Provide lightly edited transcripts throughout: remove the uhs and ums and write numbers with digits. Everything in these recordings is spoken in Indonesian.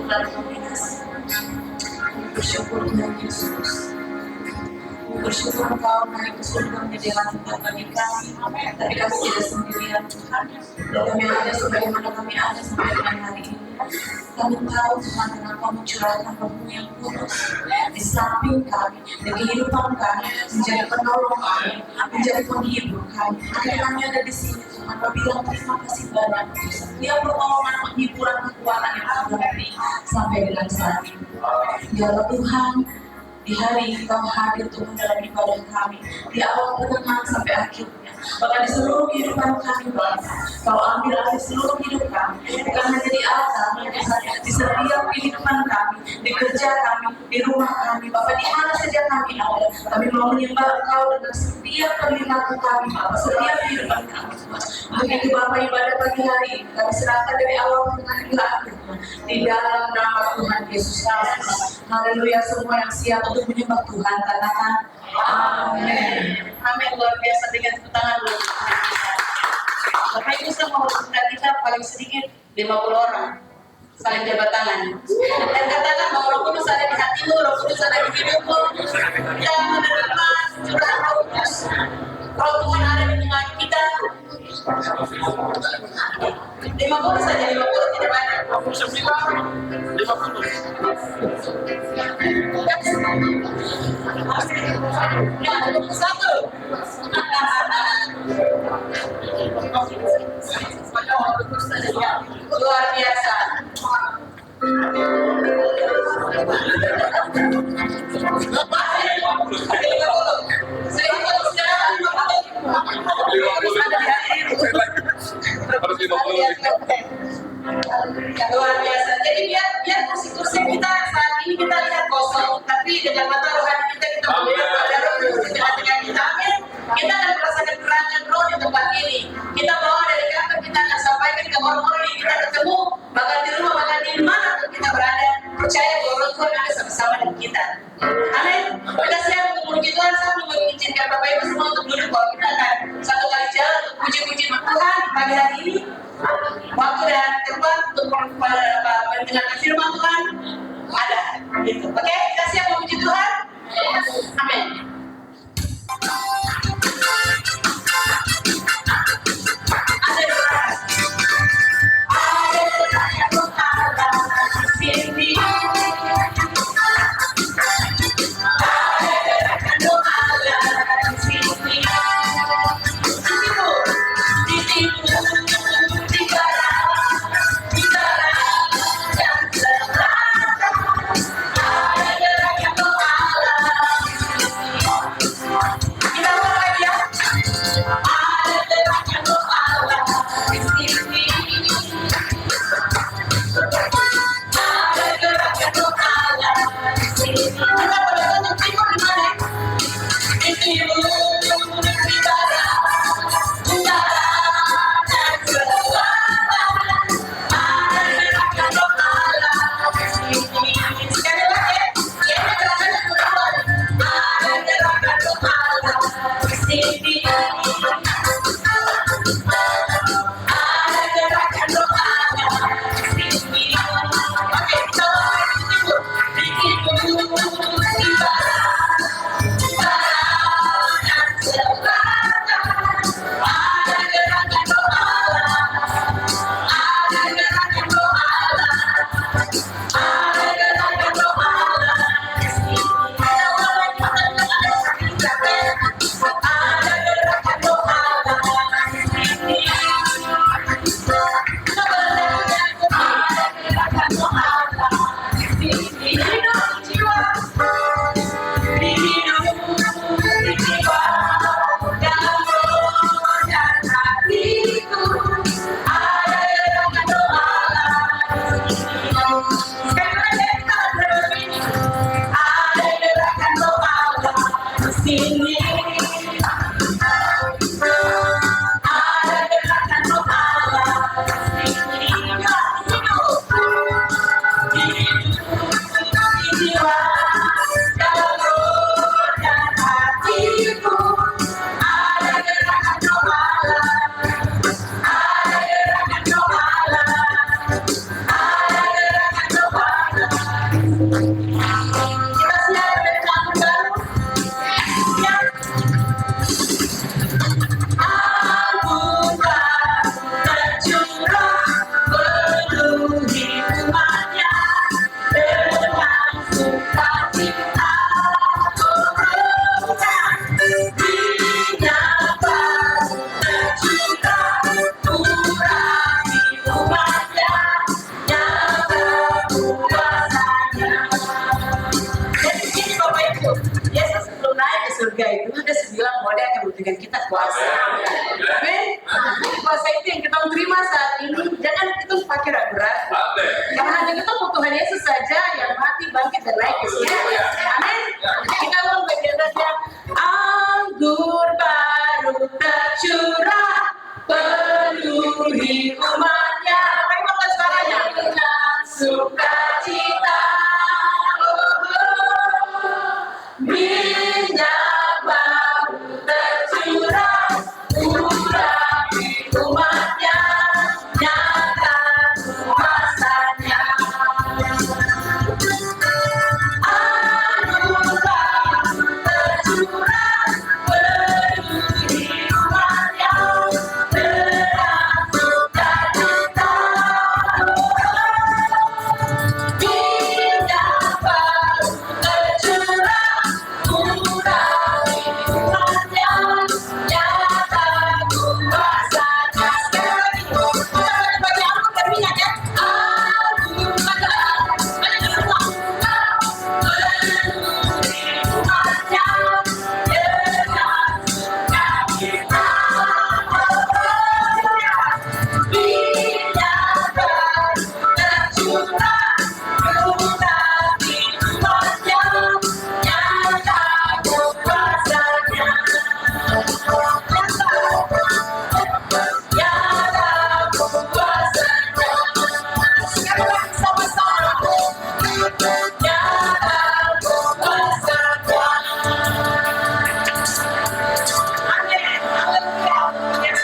bulan kombinasi. Bersyukur Tuhan Yesus. Bersyukur Engkau naik ke surga menyediakan tempat bagi kami. Tapi kami tidak sendirian Tuhan. Kami ada sebagaimana kami ada sampai dengan hari ini. Kami tahu Tuhan dengan Kau mencurahkan Roh-Mu yang kudus di samping kami, di kehidupan kami, menjadi penolong kami, menjadi penghibur kami. Akhirnya kami ada di sini Tuhan. Kau bilang terima kasih banyak untuk setiap pertolongan, penghiburan, kekuatan yang Kau beri sampai dengan saat ini. Biarlah Tuhan di hari ini Kau hadir Tuhan dalam ibadah kami, di awal pertengahan sampai akhirnya. Bahkan di seluruh kehidupan kami Bapa, Kau ambil alih seluruh hidup kami, bukan hanya di atas, di setiap kehidupan kami, di kerja kami, di rumah kami, Bapa, di mana saja kami ada. Kami mau menyembah Engkau dengan setiap perilaku kami, Bapa, setiap kehidupan kami Tuhan. Begitu Bapa, ibadah pagi hari ini kami serahkan dari awal pertengahan hingga akhir Tuhan, di dalam nama Tuhan Yesus Kristus. Haleluya, semua yang siap untuk menyembah Tuhan katakan amin. Amin. Luar biasa, dengan tepuk tangan dulu. Bapak Ibu, saya mau kita paling sedikit 50 orang saling jabat tangan dan katakan bahwa Roh Kudus ada di hatimu, Roh Kudus ada di hidupmu. Kita menerima curahan Roh Kudus. Roh Tuhan ada di tengah kita. 50 saja, 50 tidak banyak. 51. Luar biasa. Luar biasa. Jadi biar kursi-kursi kita saat ini kita lihat kosong, tapi dengan mata rohani kita melihat ada Roh Kudus di tengah-tengah kita. Amin. Kita akan merasakan gerangan Roh di tempat ini. Kita bawa dari kantor, kita akan sampaikan ke orang-orang yang kita ketemu, bahkan di rumah, bahkan di mana pun kita berada. Percaya bahwa Roh Tuhan ada sama-sama dengan kita. Amin. Kita siap untuk menuju Tuhan. Saya mau mengizinkan Bapak Ibu semua untuk duduk, bahwa kita akan satu kali jalan untuk puji-puji Tuhan pagi hari ini. Waktu dan tempat untuk mendengarkan firman Tuhan ada. Gitu. Oke, kita siap memuji Tuhan. Amin. Kita siap dengan lagu baru. Siap. Anggur tercurah penuhi umatnya dengan sukacita. Minyak baru tercurah urapi umatnya yang berkuasanya. Jadi gini Bapak Ibu, Yesus sebelum naik ke surga itu dia bilang bahwa dia akan memberikan kita kuasa. Amin. Kuasa itu yang kita terima saat ini, jangan kita pakai ragu-ragu. Karena hanya kita Tuhan Yesus saja yang mati, bangkit dan naik ke surga. Amin. Kita ulang bagian-bagian. Anggur baru tercurah penuhi umatnya. Bagaimana suaranya? Dengan sukacita. Minyak baru tercurah urapi umatnya nyatakan kuasanya. Anggur baru tercurah penuhi umatnya dengan sukacita. Minyak baru tercurah urapi umatnya nyatakan kuasanya. Sekali lagi, kita bagi anggur dan minyak ya. Anggur baru banyak semua penuhi umatnya dengan sukacita. Minyak baru tercurah urapi umatnya nyatakan kuasanya. Nyatakan kuasanya. Sekali lagi sama-sama. Nyatakan kuasanya. Amin. Haleluya.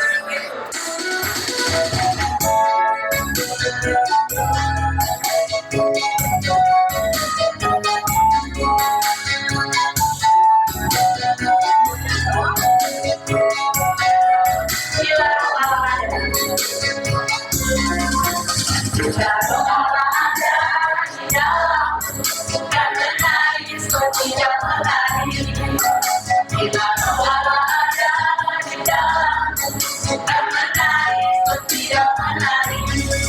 Bila roh Allah ada. Bila roh Allah ada di dalam, bukan menangis tidak menangis. Bila roh Allah ada di dalam, bukan menangis tidak menangis.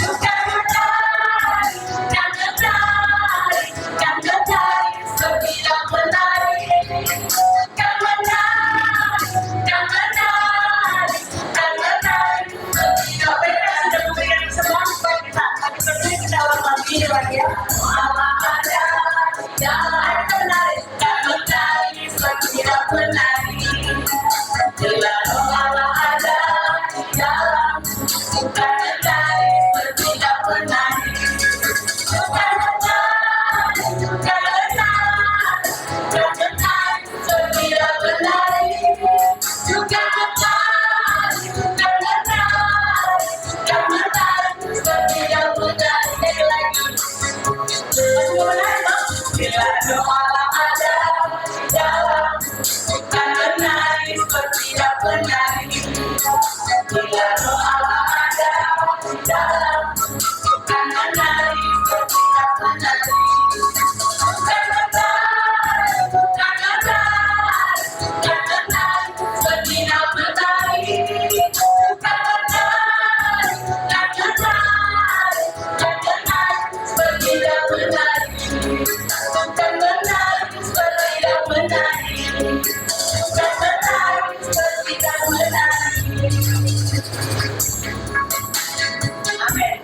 Bukan menangis, kan menangis, kan menangis tidak menangis. Kan menangis, kan menangis, kan menangis tidak menangis. Sudah memberikan semua supaya kita berdiri ke dalam lagi ya. Allah ada di dalam, menangis, kan menangis tidak menangis. Bila roh Allah ada di dalam, bukan menangis tidak menangis. Bukan menangis, kan menangis, kan menangis tidak menangis. Bukan menangis, kan menangis, kan menangis tidak menangis. Sekali lagi. Masih mau menangis, Bang? Bila roh Allah ada di dalam, bukan menangis tidak menangis. Bila roh Allah ada di dalam, bukan menangis tidak menangis. Bukan menangis, bukan menangis, bukan menangis tidak menangis. Bukan menangis, bukan menangis, bukan menangis tidak menangis. Bukan menangis tidak menangis. Bukan menangis tidak menangis. Amin.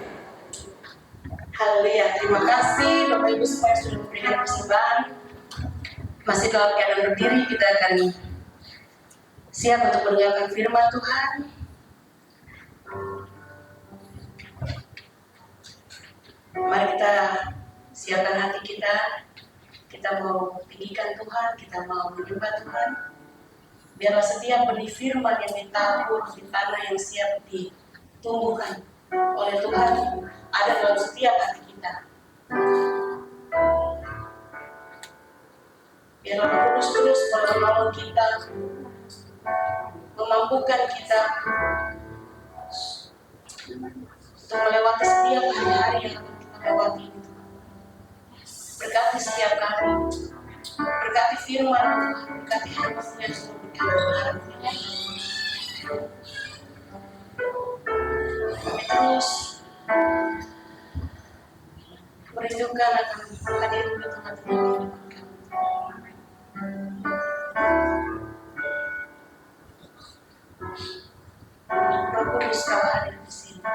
Haleluya. Terima kasih Bapak Ibu semua yang sudah memberikan persembahan. Masih dalam keadaan berdiri, kita akan siap untuk mendengarkan firman Tuhan. Mari kita siapkan hati kita. Kita mau tinggikan Tuhan, kita mau menyembah Tuhan. Biarlah setiap benih firman yang ditabur di tanah yang siap ditumbuhkan oleh Tuhan ada dalam setiap hati kita. menolong kita, memampukan kita untuk melewati setiap hari-hari yang kita lewati. Berkati setiap kami, berkati firman, berkati hati yang sudah berkati. Kami terus merindukan akan kehadiran Tuhan di kehidupan kami. Roh Kudus, Kau hadir di sini.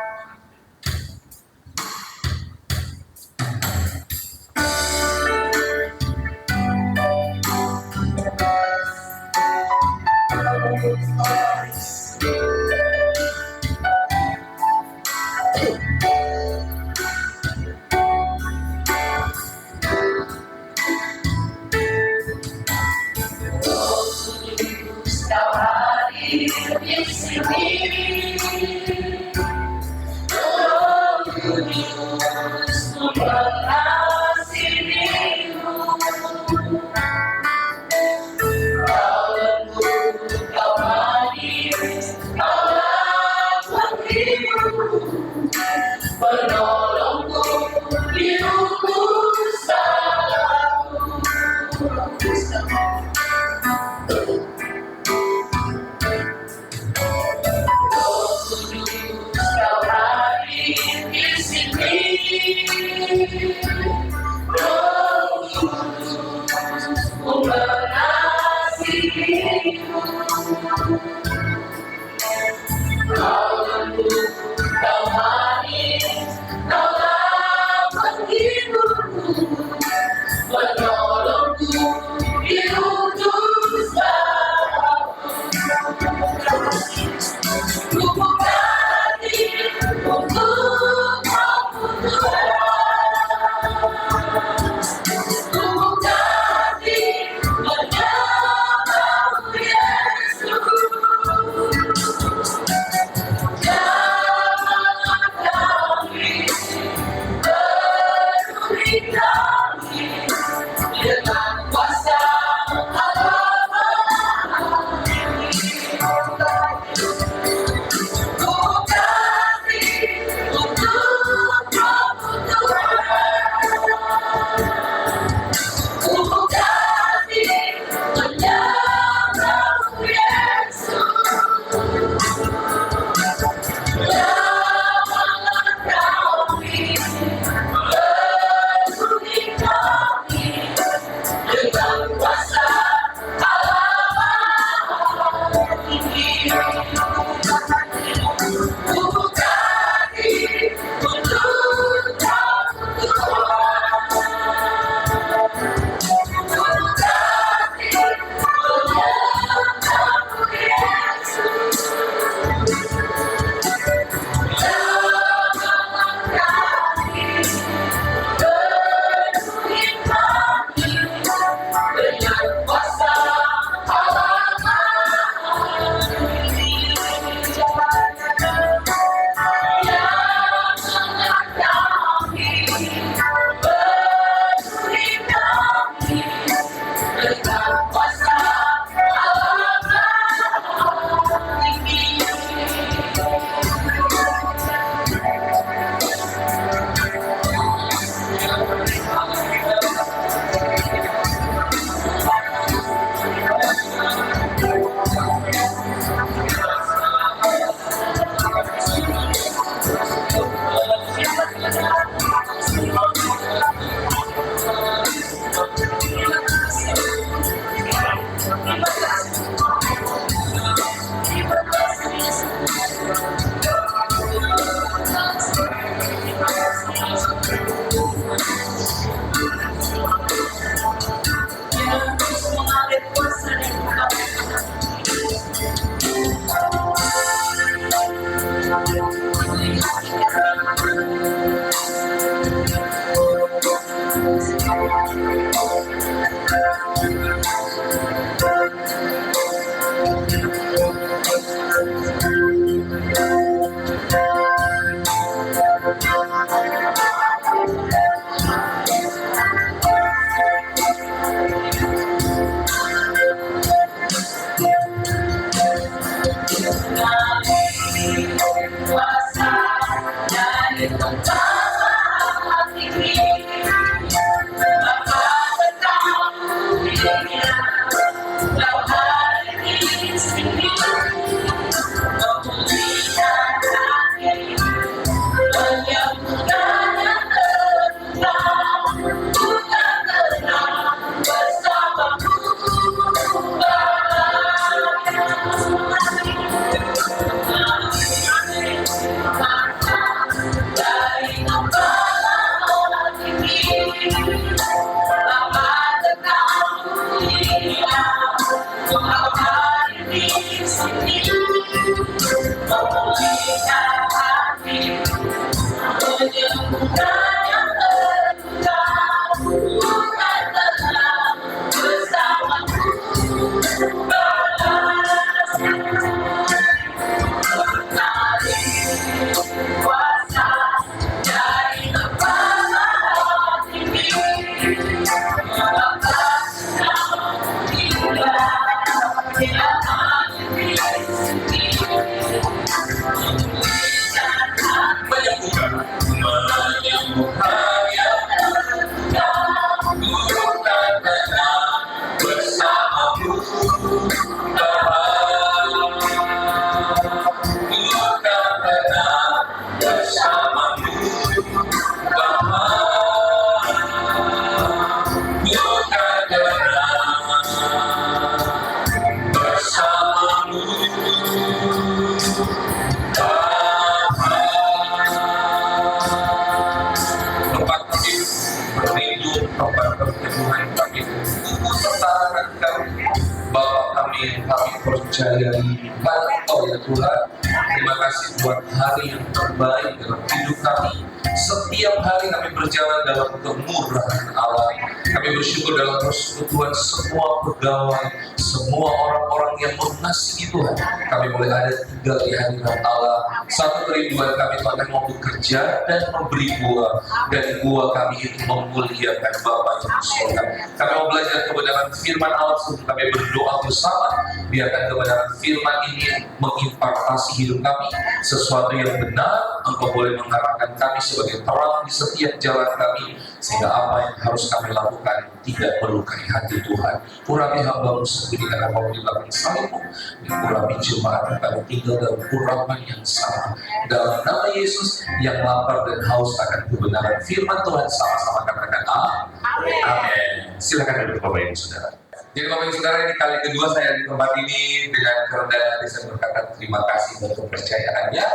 percayai Engkau ya Tuhan. Terima kasih buat hari yang terbaik dalam hidup kami. Setiap hari kami berjalan dalam kemurahan Allah. Kami bersyukur dalam persekutuan semua pegawai, semua orang-orang yang mengasihi Tuhan. Kami boleh ada tinggal di hadirat Allah. Satu kerinduan kami Tuhan mau bekerja dan memberi buah, dan buah kami itu memuliakan Bapa yang di surga. Kami mau belajar kebenaran firman Allah sebelum kami berdoa bersama. Biarkan kebenaran firman ini mengimpartasi hidup kami sesuatu yang benar. Engkau boleh mengarahkan kami sebagai terang di setiap jalan kami, sehingga apa yang harus kami lakukan tidak melukai hati Tuhan. Urapi hamba-Mu sendiri karena mau dilakukan salibmu, dan urapi jemaat kami tinggal dalam urapan yang sama. Dalam nama Yesus yang lapar dan haus akan kebenaran firman Tuhan, sama-sama katakan amin. Silakan duduk Bapak Ibu Saudara. Jadi Bapak Ibu Saudara, ini kali kedua saya di tempat ini. Dengan kerendahan hati saya berkata terima kasih buat kepercayaannya.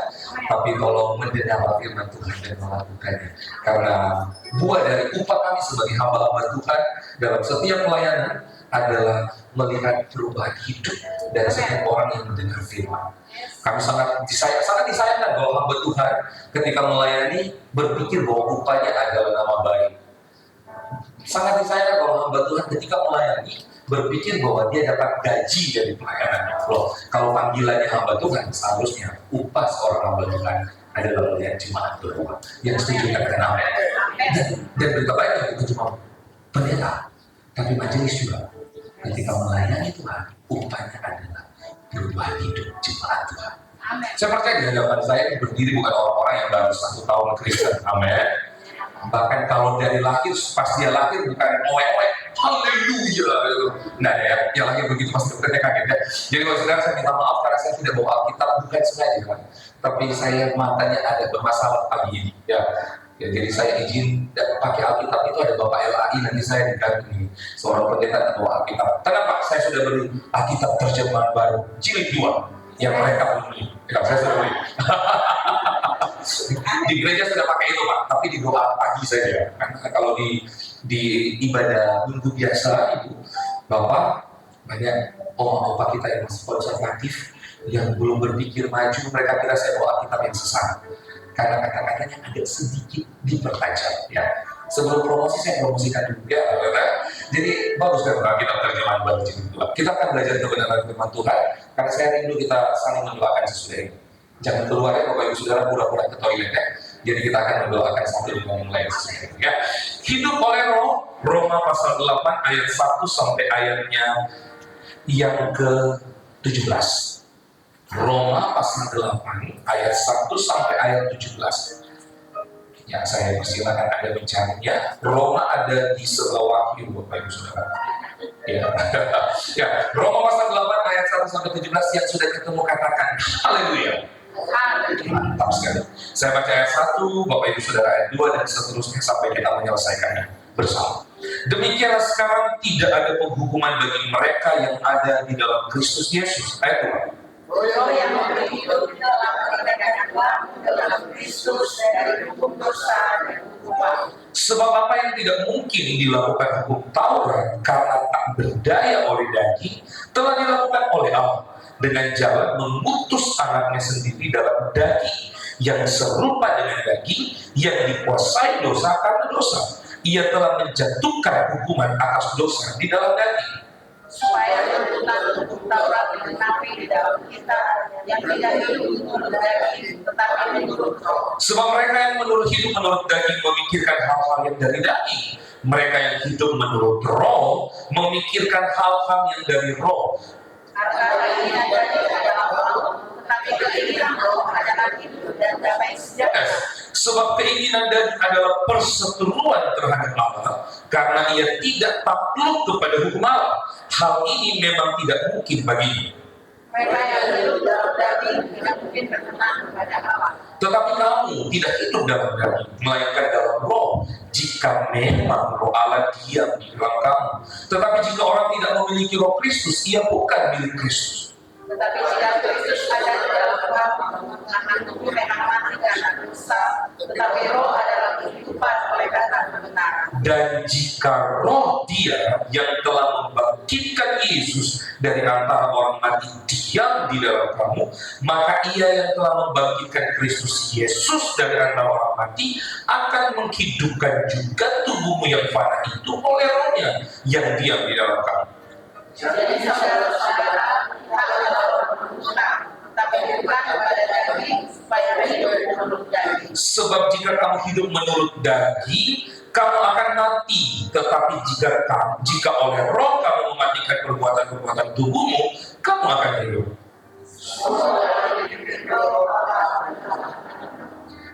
Tapi tolong mendengar firman Tuhan dan melakukannya. Karena buah dari upah kami sebagai hamba-hamba Tuhan dalam setiap pelayanan adalah melihat perubahan hidup dari setiap orang yang mendengar firman. Kami sangat disayangkan bahwa hamba Tuhan ketika melayani berpikir bahwa upahnya adalah nama baik. Sangat disayangkan bahwa hamba Tuhan ketika melayani berpikir bahwa dia dapat gaji dari pelayanannya. Loh, kalau panggilannya hamba Tuhan, seharusnya upah seorang hamba Tuhan adalah melihat jemaat Tuhan. Yang setuju katakan amin. Dan berita baiknya itu cuma pendeta, tapi majelis juga. Ketika melayani Tuhan, upahnya adalah perubahan hidup jemaat Tuhan. Amen. Saya percaya di hadapan saya berdiri bukan orang-orang yang baru 1 tahun Kristen. Amin. Bahkan kalau dari lahir, pas dia lahir bukan oek-oek, haleluya gitu. Nah ya, yang lahir begitu pasti dokternya kaget ya. Jadi kalau saudara, saya minta maaf karena saya tidak bawa Alkitab, bukan sengaja kan. Tapi saya matanya ada bermasalah pagi ini ya. Ya, jadi saya izin pakai Alkitab itu ada Bapak LAI, nanti saya diganti seorang pendeta dan bawa Alkitab. Tenang Pak, saya sudah beli Alkitab terjemahan baru jilid 2 yang mereka belum beli. Ya, saya sudah beli. Di gereja sudah pakai itu Pak, tapi di doa pagi saja. Karena kalau di ibadah minggu biasa itu, Bapak banyak oma-opa kita yang masih konservatif, yang belum berpikir maju, mereka kira saya bawa Alkitab yang sesat. Karena kata-katanya agak sedikit dipertajam ya. Sebelum promosi saya promosikan dulu ya. Jadi bagus kan kita terjemahan baru jilid 2. Kita akan belajar kebenaran firman Tuhan karena saya rindu kita saling mendoakan sesudah ini. Jangan keluar ya Bapak Ibu Saudara pura-pura ke toilet ya. Jadi kita akan mendoakan sambil memulai sesudah ini ya. Hidup oleh Roh, Roma pasal 8 ayat 1 sampai ayatnya yang ke-17. Roma pasal 8 ayat 1 sampai ayat 17. Ya, saya persilakan Anda mencarinya. Roma ada di sebelah Wahyu, Bapak Ibu Saudara. Ya. Ya, Roma pasal 8 ayat 1 sampai 17 yang sudah ketemu katakan haleluya. Mantap sekali. Saya baca ayat 1, Bapak Ibu Saudara ayat 2 dan seterusnya sampai kita menyelesaikannya bersama. Demikianlah sekarang tidak ada penghukuman bagi mereka yang ada di dalam Kristus Yesus. Ayat 2. Yang memberi hidup dalam kemerdekaan dalam Kristus dari hukum dosa dan hukum maut. Sebab apa yang tidak mungkin dilakukan hukum Taurat karena tak berdaya oleh daging telah dilakukan oleh Allah dengan jalan mengutus anaknya sendiri dalam daging yang serupa dengan daging yang dikuasai dosa karena dosa. Ia telah menjatuhkan hukuman atas dosa di dalam daging, supaya tuntutan hukum Taurat digenapi di dalam kita yang tidak hidup menurut daging tetapi menurut roh. Sebab mereka yang hidup menurut daging memikirkan hal-hal yang dari daging, mereka yang hidup menurut roh memikirkan hal-hal yang dari roh. Karena keinginan daging adalah maut, tetapi keinginan roh adalah hidup dan damai sejahtera. Sebab keinginan daging adalah perseteruan terhadap Allah, karena ia tidak takluk kepada hukum Allah. Hal ini memang tidak mungkin baginya. Mereka yang hidup dalam daging tidak mungkin berkenan kepada Allah. Tetapi kamu tidak hidup dalam daging, melainkan dalam roh, jika memang roh Allah diam di dalam kamu. Tetapi jika orang tidak memiliki roh Kristus, ia bukan milik Kristus. Tetapi jika Kristus ada di dalam kamu, akan tubuh memang mati karena dosa, tetapi roh adalah kehidupan oleh karena kebenaran. Dan jika roh Dia yang telah membangkitkan Yesus dari antara orang mati diam di dalam kamu, maka Ia yang telah membangkitkan Kristus Yesus dari antara orang mati akan menghidupkan juga tubuhmu yang fana itu oleh rohnya yang diam di dalam kamu. Jadi saudara-saudara, tapi bukan kepada daging supaya hidup menurut daging. Sebab jika kamu hidup menurut daging, kamu akan mati. Tetapi jika oleh roh kamu mematikan perbuatan-perbuatan tubuhmu, kamu akan hidup.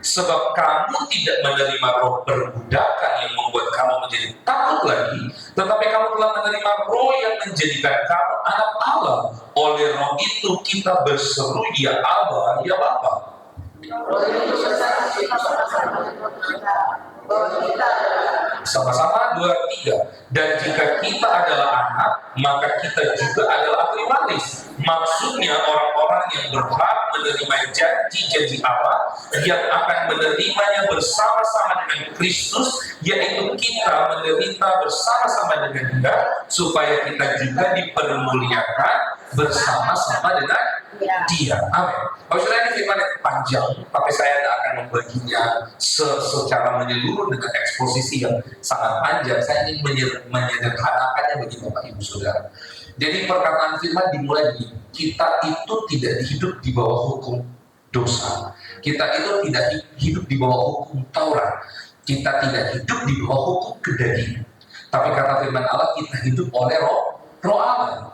Sebab kamu tidak menerima roh perbudakan yang membuat kamu menjadi takut lagi, tetapi kamu telah menerima roh yang menjadikan kamu anak Allah. Oleh roh itu kita berseru, ya Aba, ya Bapa. Sama-sama 2, 3. Dan jika kita adalah anak, maka kita juga adalah ahli waris. Maksudnya orang-orang yang berhak menerima janji-janji Allah yang akan menerimanya bersama-sama dengan Kristus, yaitu kita menderita bersama-sama dengan Dia, supaya kita juga dipermuliakan bersama-sama dengan Dia. Amin. Saudara, ini firman yang panjang, tapi saya tidak akan membaginya secara menyeluruh dengan eksposisi yang sangat panjang. Saya ingin menyederhanakannya bagi Bapak Ibu Saudara. Jadi perkataan firman dimulai dari kita itu tidak hidup di bawah hukum dosa. Kita itu tidak hidup di bawah hukum Taurat. Kita tidak hidup di bawah hukum kedagingan. Tapi kata firman Allah, kita hidup oleh roh Allah.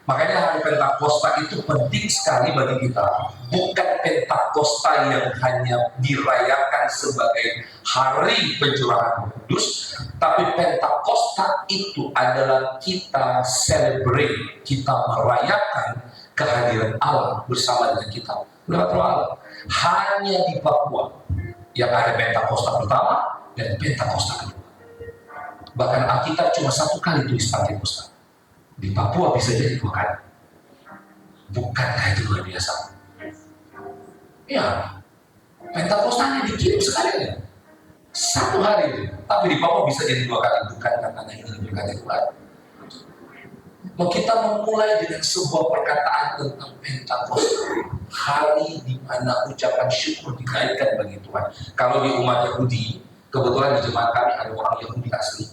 Makanya hari Pentakosta itu penting sekali bagi kita. Bukan Pentakosta yang hanya dirayakan sebagai hari pencurahan Roh Kudus, tapi Pentakosta itu adalah kita celebrate, kita merayakan kehadiran Allah bersama dengan kita lewat Roh Allah. Hanya di Papua yang ada Pentakosta pertama dan Pentakosta kedua. Bahkan Alkitab cuma 1 kali tulis Pentakosta. Di Papua bisa jadi 2 kali. Bukankah itu luar biasa? Ya, Pentakostanya dikirim sekali aja. 1 hari, tapi di Papua bisa jadi 2 kali. Bukan karena ini lebih kali Tuhan. Mau kita memulai dengan sebuah perkataan tentang Pentakosta, hari di mana ucapan syukur dinaikkan bagi Tuhan. Kalau di umat Yahudi, kebetulan di jemaat kami ada orang Yahudi asli,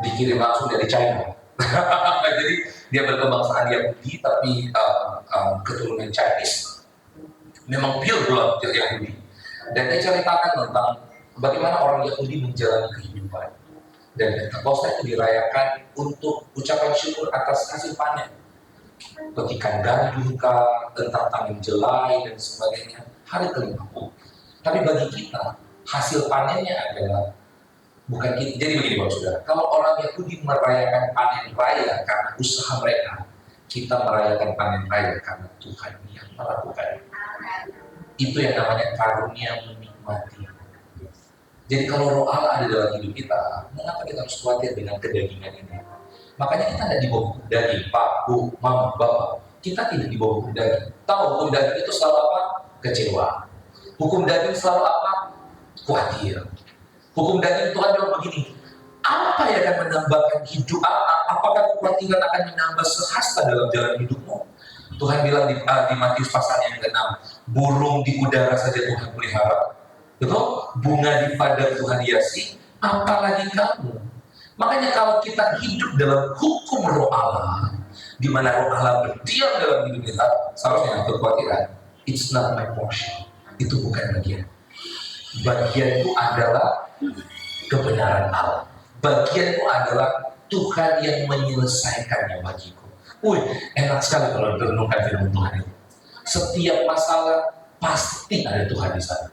dikirim langsung dari China. Jadi dia berkebangsaan Yahudi tapi keturunan Chinese, memang pure blood Yahudi. Dan dia ceritakan tentang bagaimana orang Yahudi menjalani kehidupan. Dan Pentakosta itu dirayakan untuk ucapan syukur atas hasil panen, petikan gandum, tentang tangan jelai dan sebagainya. Hari ke-50. Tapi bagi kita, hasil panennya adalah bukan kita. Jadi begini Bapak Saudara, kalau orang Yahudi merayakan panen raya karena usaha mereka, kita merayakan panen raya karena Tuhan yang melakukan. Itu yang namanya karunia menikmati. Jadi kalau roh Allah ada dalam hidup kita, mengapa kita harus khawatir dengan kedagingan ini? Makanya kita tidak dibawa hukum daging, Pak, Bu, Mama, Bapak. Kita tidak dibawa hukum daging. Tahu hukum daging itu selalu apa? Kecewa. Hukum daging selalu apa? Khawatir. Hukum daging Tuhan bilang begini, apa yang akan menambahkan hidup? Apakah kekhawatiran akan menambah sehasta dalam jalan hidupmu? Tuhan bilang di Matius pasal yang ke-6, burung di udara saja Tuhan pelihara. Betul? Bunga di padang Tuhan hiasi, apalagi kamu. Makanya kalau kita hidup dalam hukum roh Allah, di mana roh Allah berdiam dalam hidup kita, seharusnya kekhawatiran, it's not my portion. Itu bukan bagian. Bagian itu adalah kebenaran Allah. Bagian itu adalah Tuhan yang menyelesaikannya bagiku. Enak sekali kalau merenungkan firman Tuhan itu. Setiap masalah pasti ada Tuhan di sana.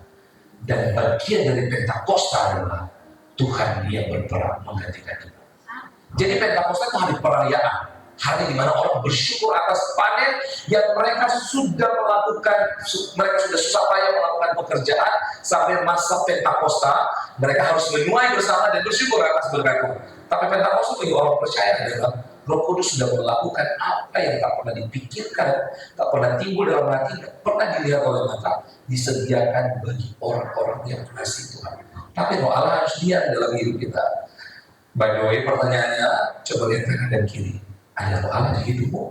Dan bagian dari Pentakosta adalah Tuhan yang berperan menggantikan kita. Jadi Pentakosta itu hari perayaan, hari di mana orang bersyukur atas panen yang mereka sudah melakukan, mereka sudah susah payah melakukan pekerjaan sampai masa Pentakosta, mereka harus menuai bersama dan bersyukur atas berkat Tuhan. Tapi Pentakosta bagi orang percaya adalah Roh Kudus sudah melakukan apa yang tak pernah dipikirkan, tak pernah timbul dalam hati, tak pernah dilihat oleh mata, disediakan bagi orang-orang yang mengasihi Tuhan. Tapi Roh Allah harus diam dalam hidup kita. By the way, pertanyaannya, coba lihat kanan dan kiri. Ada Roh Allah di hidupmu?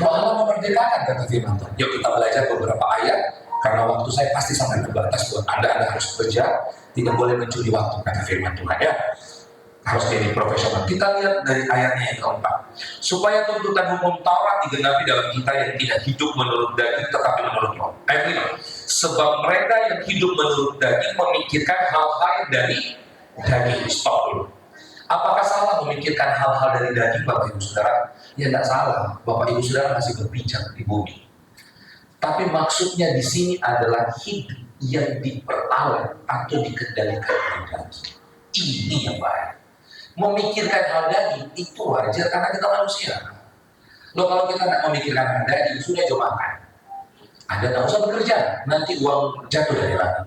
Roh Allah memerdekakan, kata firman Tuhan. Yuk kita belajar beberapa ayat, karena waktu saya pasti sampai terbatas buat Anda harus bekerja, tidak boleh mencuri waktu, kata firman Tuhan ya. Harus jadi profesional. Kita lihat dari ayatnya yang keempat. Supaya tuntutan hukum Taurat digenapi dalam kita yang tidak hidup menurut daging tetapi menurut roh. Ayat 5. Sebab mereka yang hidup menurut daging memikirkan hal-hal dari daging. Stop dulu. Apakah salah memikirkan hal-hal dari daging, Bapak Ibu Saudara? Ya tidak salah. Bapak Ibu Saudara masih berbicara di bumi. Tapi maksudnya di sini adalah hidup yang diperoleh atau dikendalikan oleh daging. Ini yang bahaya. Memikirkan hal daging itu wajar karena kita manusia. Loh, kalau kita tidak memikirkan hal daging, sudah coba makan. Anda tidak usah bekerja, nanti uang jatuh dari langit.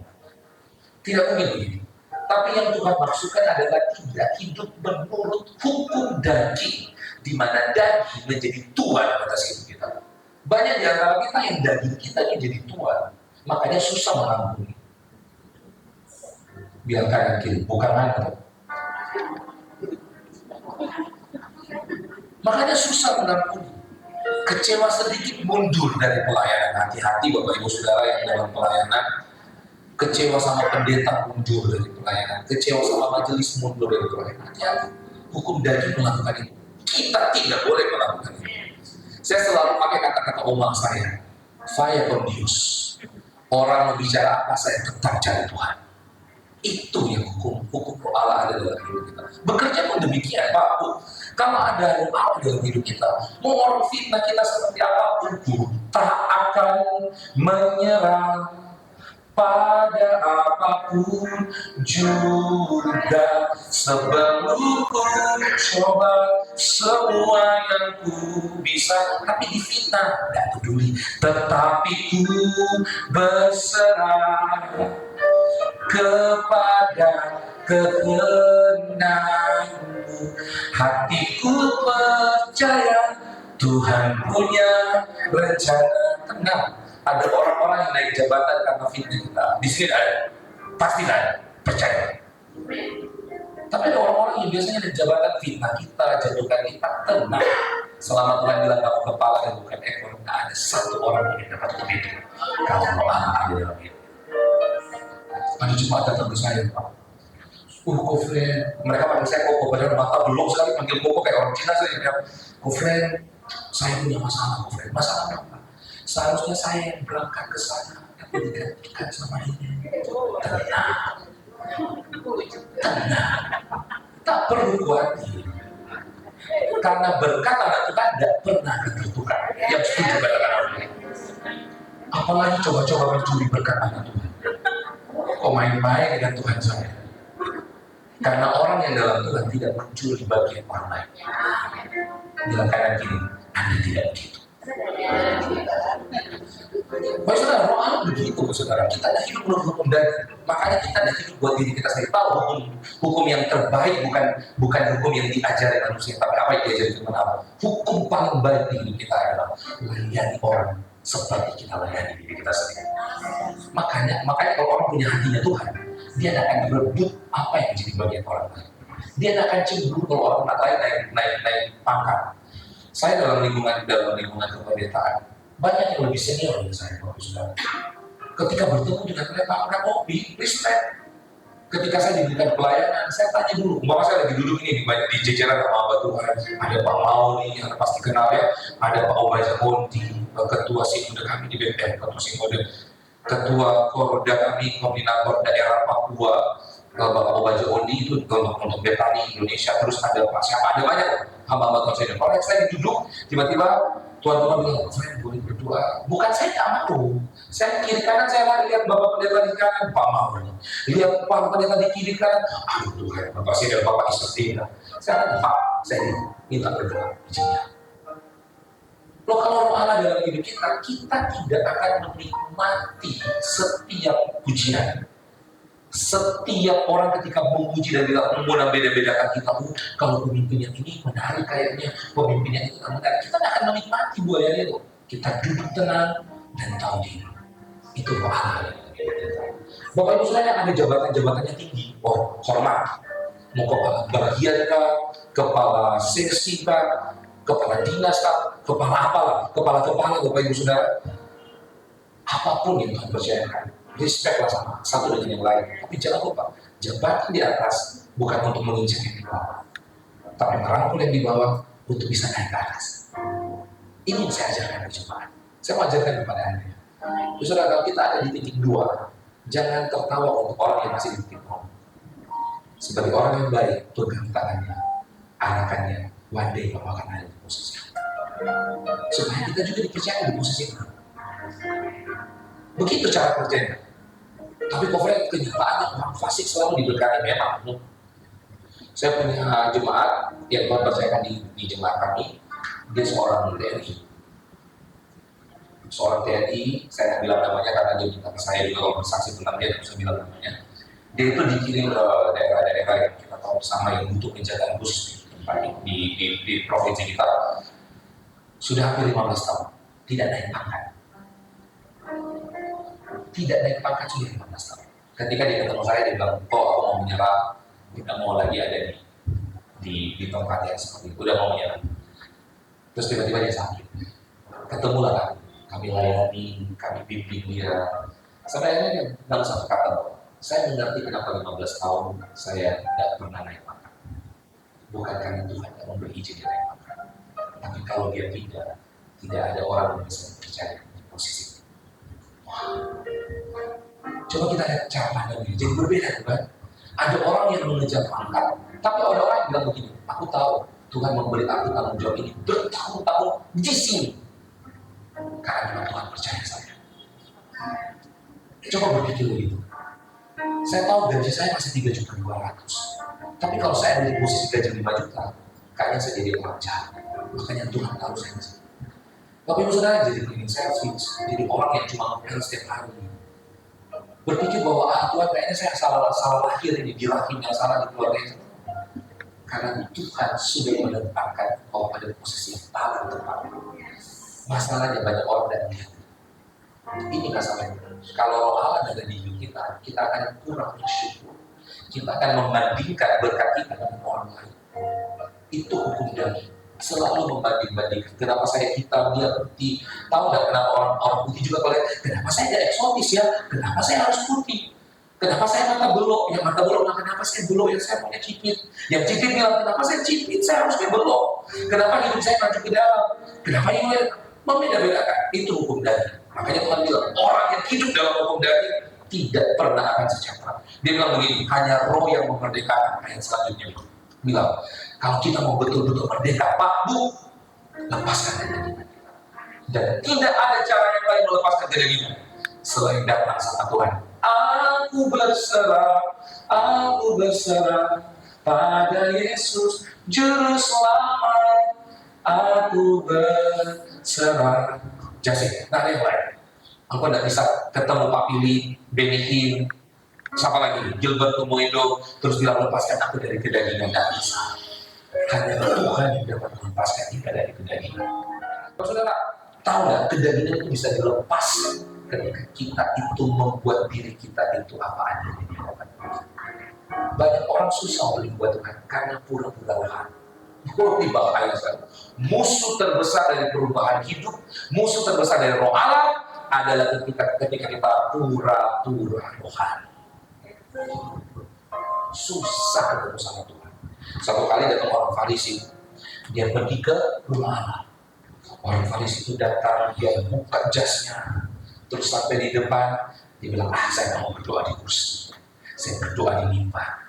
Tidak mungkin begini. Tapi yang Tuhan maksudkan adalah tidak hidup menurut hukum daging, di mana daging menjadi tuan atas hidup kita. Banyak di antara kita yang daging kita ini jadi tuan, makanya susah mengampuni. Biar kanan kiri, bukan main. Makanya susah mengampuni. Kecewa sedikit mundur dari pelayanan. Hati-hati Bapak Ibu Saudara yang dalam pelayanan. Kecewa sama pendeta mundur dari pelayanan. Kecewa sama majelis mundur dari pelayanan. Hati-hati. Hukum daging melakukan itu. Kita tidak boleh melakukan itu. Saya selalu pakai kata-kata omang saya. Saya kondius. Orang berbicara apa saya tetap cari Tuhan. Itu yang hukum roh Allah ada dalam hidup kita. Bekerja pun demikian, Pak Bu. Kalau ada roh Allah dalam hidup kita, mau orang fitnah kita seperti apapun, tak akan menyerah pada apapun juga. Sebelum ku coba semua yang ku bisa, tapi difitnah, tidak peduli. Tetapi ku berserah kepada kehendakmu. Hatiku percaya Tuhan punya rencana. Tenang, ada orang-orang yang naik jabatan karena fitnah kita. Di sini ada, pasti ada, percaya. Tapi ada orang-orang yang biasanya naik jabatan fitnah kita, jatuhkan kita. Tenang, selama Tuhan bilang kamu kepala dan bukan ekor, tidak ada satu orang yang dapat begitu. Kalau Allah ada dalam hidup. Ada jemaat datang ke saya, Pak. Friend, mereka panggil saya Koko, padahal mata belum sekali panggil Koko kayak orang Cina saya bilang, Friend, saya punya masalah, Friend. Masalah apa? Seharusnya saya yang berangkat ke sana, tapi tidak dekat sama ini. Tenang, tak perlu khawatir. Karena berkat anak Tuhan tidak pernah ketertukar. Yang setuju katakan orang lain. Apalagi coba-coba mencuri berkat anak Tuhan. Kok main-main dengan Tuhan saya? Karena orang yang dalam Tuhan tidak mencuri bagian orang lain. Bilang kanan kiri, Anda tidak begitu. Baik saudara, roh Allah begitu saudara. Kita ada hidup menurut hukum dan makanya kita ada hidup buat diri kita sendiri. Tahu hukum yang terbaik bukan hukum yang diajari manusia, tapi apa yang diajari Tuhan Allah. Hukum paling baik di hidup kita adalah layani orang seperti kita layani diri kita sendiri. Makanya kalau orang punya hatinya Tuhan, dia akan berebut apa yang menjadi bagian orang lain. Dia akan cemburu kalau orang lain naik pangkat. Saya dalam lingkungan kepemerintahan banyak yang lebih senior dari saya, Bapak Saudara. Ketika bertemu dengan mereka, orang kopi, respect. Ketika saya diberikan pelayanan, saya tanya dulu. Umpama saya lagi duduk ini di jajaran sama Mbak Tuhan, ada Pak Mauni yang pasti kenal ya, ada Pak Obaja Konti, ketua Sinode kami di BPM, ketua Sinode, ketua Korda kami, koordinator daerah Papua, Bapak Obaja Ondi itu untuk Betani Indonesia, terus ada Pak siapa, ada banyak hamba-hamba Tuhan saya. Kalau saya duduk, tiba-tiba Tuhan bilang, saya boleh berdoa. Bukan saya tak mau. Saya kiri kanan, saya lari lihat Bapak Pendeta di kanan, Pak Mauni. Lihat Pak Pendeta di kiri kanan, aduh Tuhan, Bapak saya dan Bapak Istrinya. Saya Pak, saya minta berdoa, izinnya. Loh, kalau Allah dalam hidup kita tidak akan menikmati setiap pujian. Setiap orang ketika memuji dan bilang beda-bedakan kita, kalau pemimpin yang ini menarik kayaknya, pemimpin yang itu menarik, kita tidak akan menikmati buahnya itu. Kita duduk tenang dan tahu diri. Itu Allah. Bapak Ibu saudara yang ada jabatan-jabatannya tinggi, hormat. Mau kepala bagian kah, kepala seksi kah, kepala dinas kah, kepala apalah, kepala Bapak Ibu saudara. Apapun yang Tuhan percayakan, respect lah sama satu dengan yang lain. Tapi jangan lupa, jabatan di atas bukan untuk menginjak yang di bawah, tapi merangkul yang di bawah untuk bisa naik ke atas. Ini yang saya ajarkan di jemaat. Saya mau ajarkan kepada Anda. Saudara, kalau kita ada di titik 2, jangan tertawa untuk orang yang masih di titik 0. Sebagai orang yang baik, pegang tangannya, arahkannya, one day Bapak akan ada di posisi itu. Supaya kita juga dipercaya di posisi itu. Begitu cara kerjanya. Tapi covernya kenyataannya orang fasik selalu diberkati memang. Saya punya jemaat yang Tuhan percayakan di jemaat kami, dia seorang TNI. Seorang TNI, saya bilang namanya karena dia minta ke saya juga kalau bersaksi tentang dia, saya bilang namanya. Dia itu dikirim ke daerah-daerah yang kita tahu bersama yang butuh penjagaan khusus di provinsi kita. Sudah hampir 15 tahun, tidak naik pangkat. Tidak naik pangkat sudah 15 tahun. Ketika dia ketemu saya, dia bilang, kok aku mau menyerah, tidak mau lagi ada di tempat yang seperti itu, udah mau menyerah. Terus tiba-tiba dia sakit. Ketemulah kami layani, kami bimbing dia. Sebenarnya dia dalam satu kata, saya mengerti kenapa 15 tahun saya tidak pernah naik pangkat. Bukan karena Tuhan yang memberi izin dia naik pangkat, tapi kalau dia tidak ada orang yang bisa percaya di posisi itu. Coba kita lihat cara pandang dia, jadi berbeda kan? Ada orang yang mengejar pangkat, tapi ada orang yang bilang begini, aku tahu Tuhan memberi aku tanggung jawab ini bertahun-tahun di sini, karena Tuhan percaya saya. Coba berpikir begitu. Saya tahu gaji saya masih 3.200.000, tapi kalau saya ada di posisi gaji 5 juta, kayaknya saya jadi orang jahat. Makanya Tuhan tahu saya masih. Tapi saudara jadi cleaning service, jadi orang yang cuma ngepel setiap hari. Berpikir bahwa Tuhan kayaknya saya salah lahir ini, di rahim yang salah, di keluarga itu. Karena Tuhan sudah menetapkan kau pada posisi yang paling tepat. Masalahnya banyak orang dan lihat. Ini masalahnya. Kalau Allah ada di hidup kita akan kurang bersyukur. Kita akan membandingkan berkat kita dengan orang lain. Itu hukum daging. Selalu membanding-bandingkan. Kenapa saya hitam, dia putih? Tahu nggak kenapa orang putih juga boleh? Kenapa saya tidak eksotis ya? Kenapa saya harus putih? Kenapa saya mata belok? Yang mata belok, kenapa saya belok? Yang saya punya cipit. Yang cipit bilang, kenapa saya cipit? Saya harus kayak belok. Kenapa hidup saya maju ke dalam? Kenapa hidup membeda-bedakan? Itu hukum daging. Makanya Tuhan bilang, orang yang hidup dalam hukum daging tidak pernah akan sejahtera. Dia bilang begini, hanya roh yang memerdekakan. Ayat selanjutnya bilang, kalau kita mau betul-betul merdeka, Pak, Bu, lepaskan daging kita. Dan tidak ada cara yang lain melepaskan kedagingan selain datang sama Tuhan. Aku berserah pada Yesus Juru Selamat. Aku berserah. Jasi, nah ada yang lain. Aku tidak bisa ketemu Pak Pili, Benny Hinn, siapa lagi, Gilbert Tumoindo, terus bilang lepaskan aku dari kedagingan. Tidak bisa. Hanya Tuhan yang dapat melepaskan kita dari kedagingan. Kalau saudara tahu nggak, kedagingan itu bisa dilepas ketika kita itu membuat diri kita itu apa adanya di hadapan Tuhan. Banyak orang susah membuat Tuhan karena pura-pura Tuhan. Oh, ini bahaya sekali. Musuh terbesar dari perubahan hidup, musuh terbesar dari roh Allah adalah ketika kita pura-pura rohani. Susah ketemu sama Tuhan. Satu kali datang orang Farisi, dia pergi ke rumah Allah. Orang Farisi itu datang, dia buka jasnya, terus sampai di depan, dia bilang, saya mau berdoa di kursi, saya berdoa di mimbar.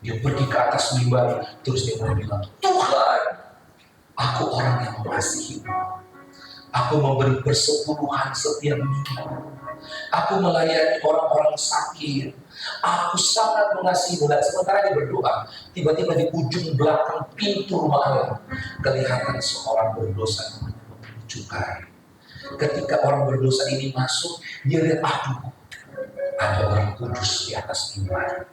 Dia pergi ke atas mimbar, terus dia mulai bilang, Tuhan, aku orang yang mengasihimu. Aku memberi persepuluhan setiap minggu. Aku melayani orang-orang sakit. Aku sangat mengasihimu. Dan sementara dia berdoa, tiba-tiba di ujung belakang pintu rumah Allah kelihatan seorang berdosa namanya memberi cukai. Ketika orang berdosa ini masuk, dia lihat, aduh, ada orang kudus di atas mimbar.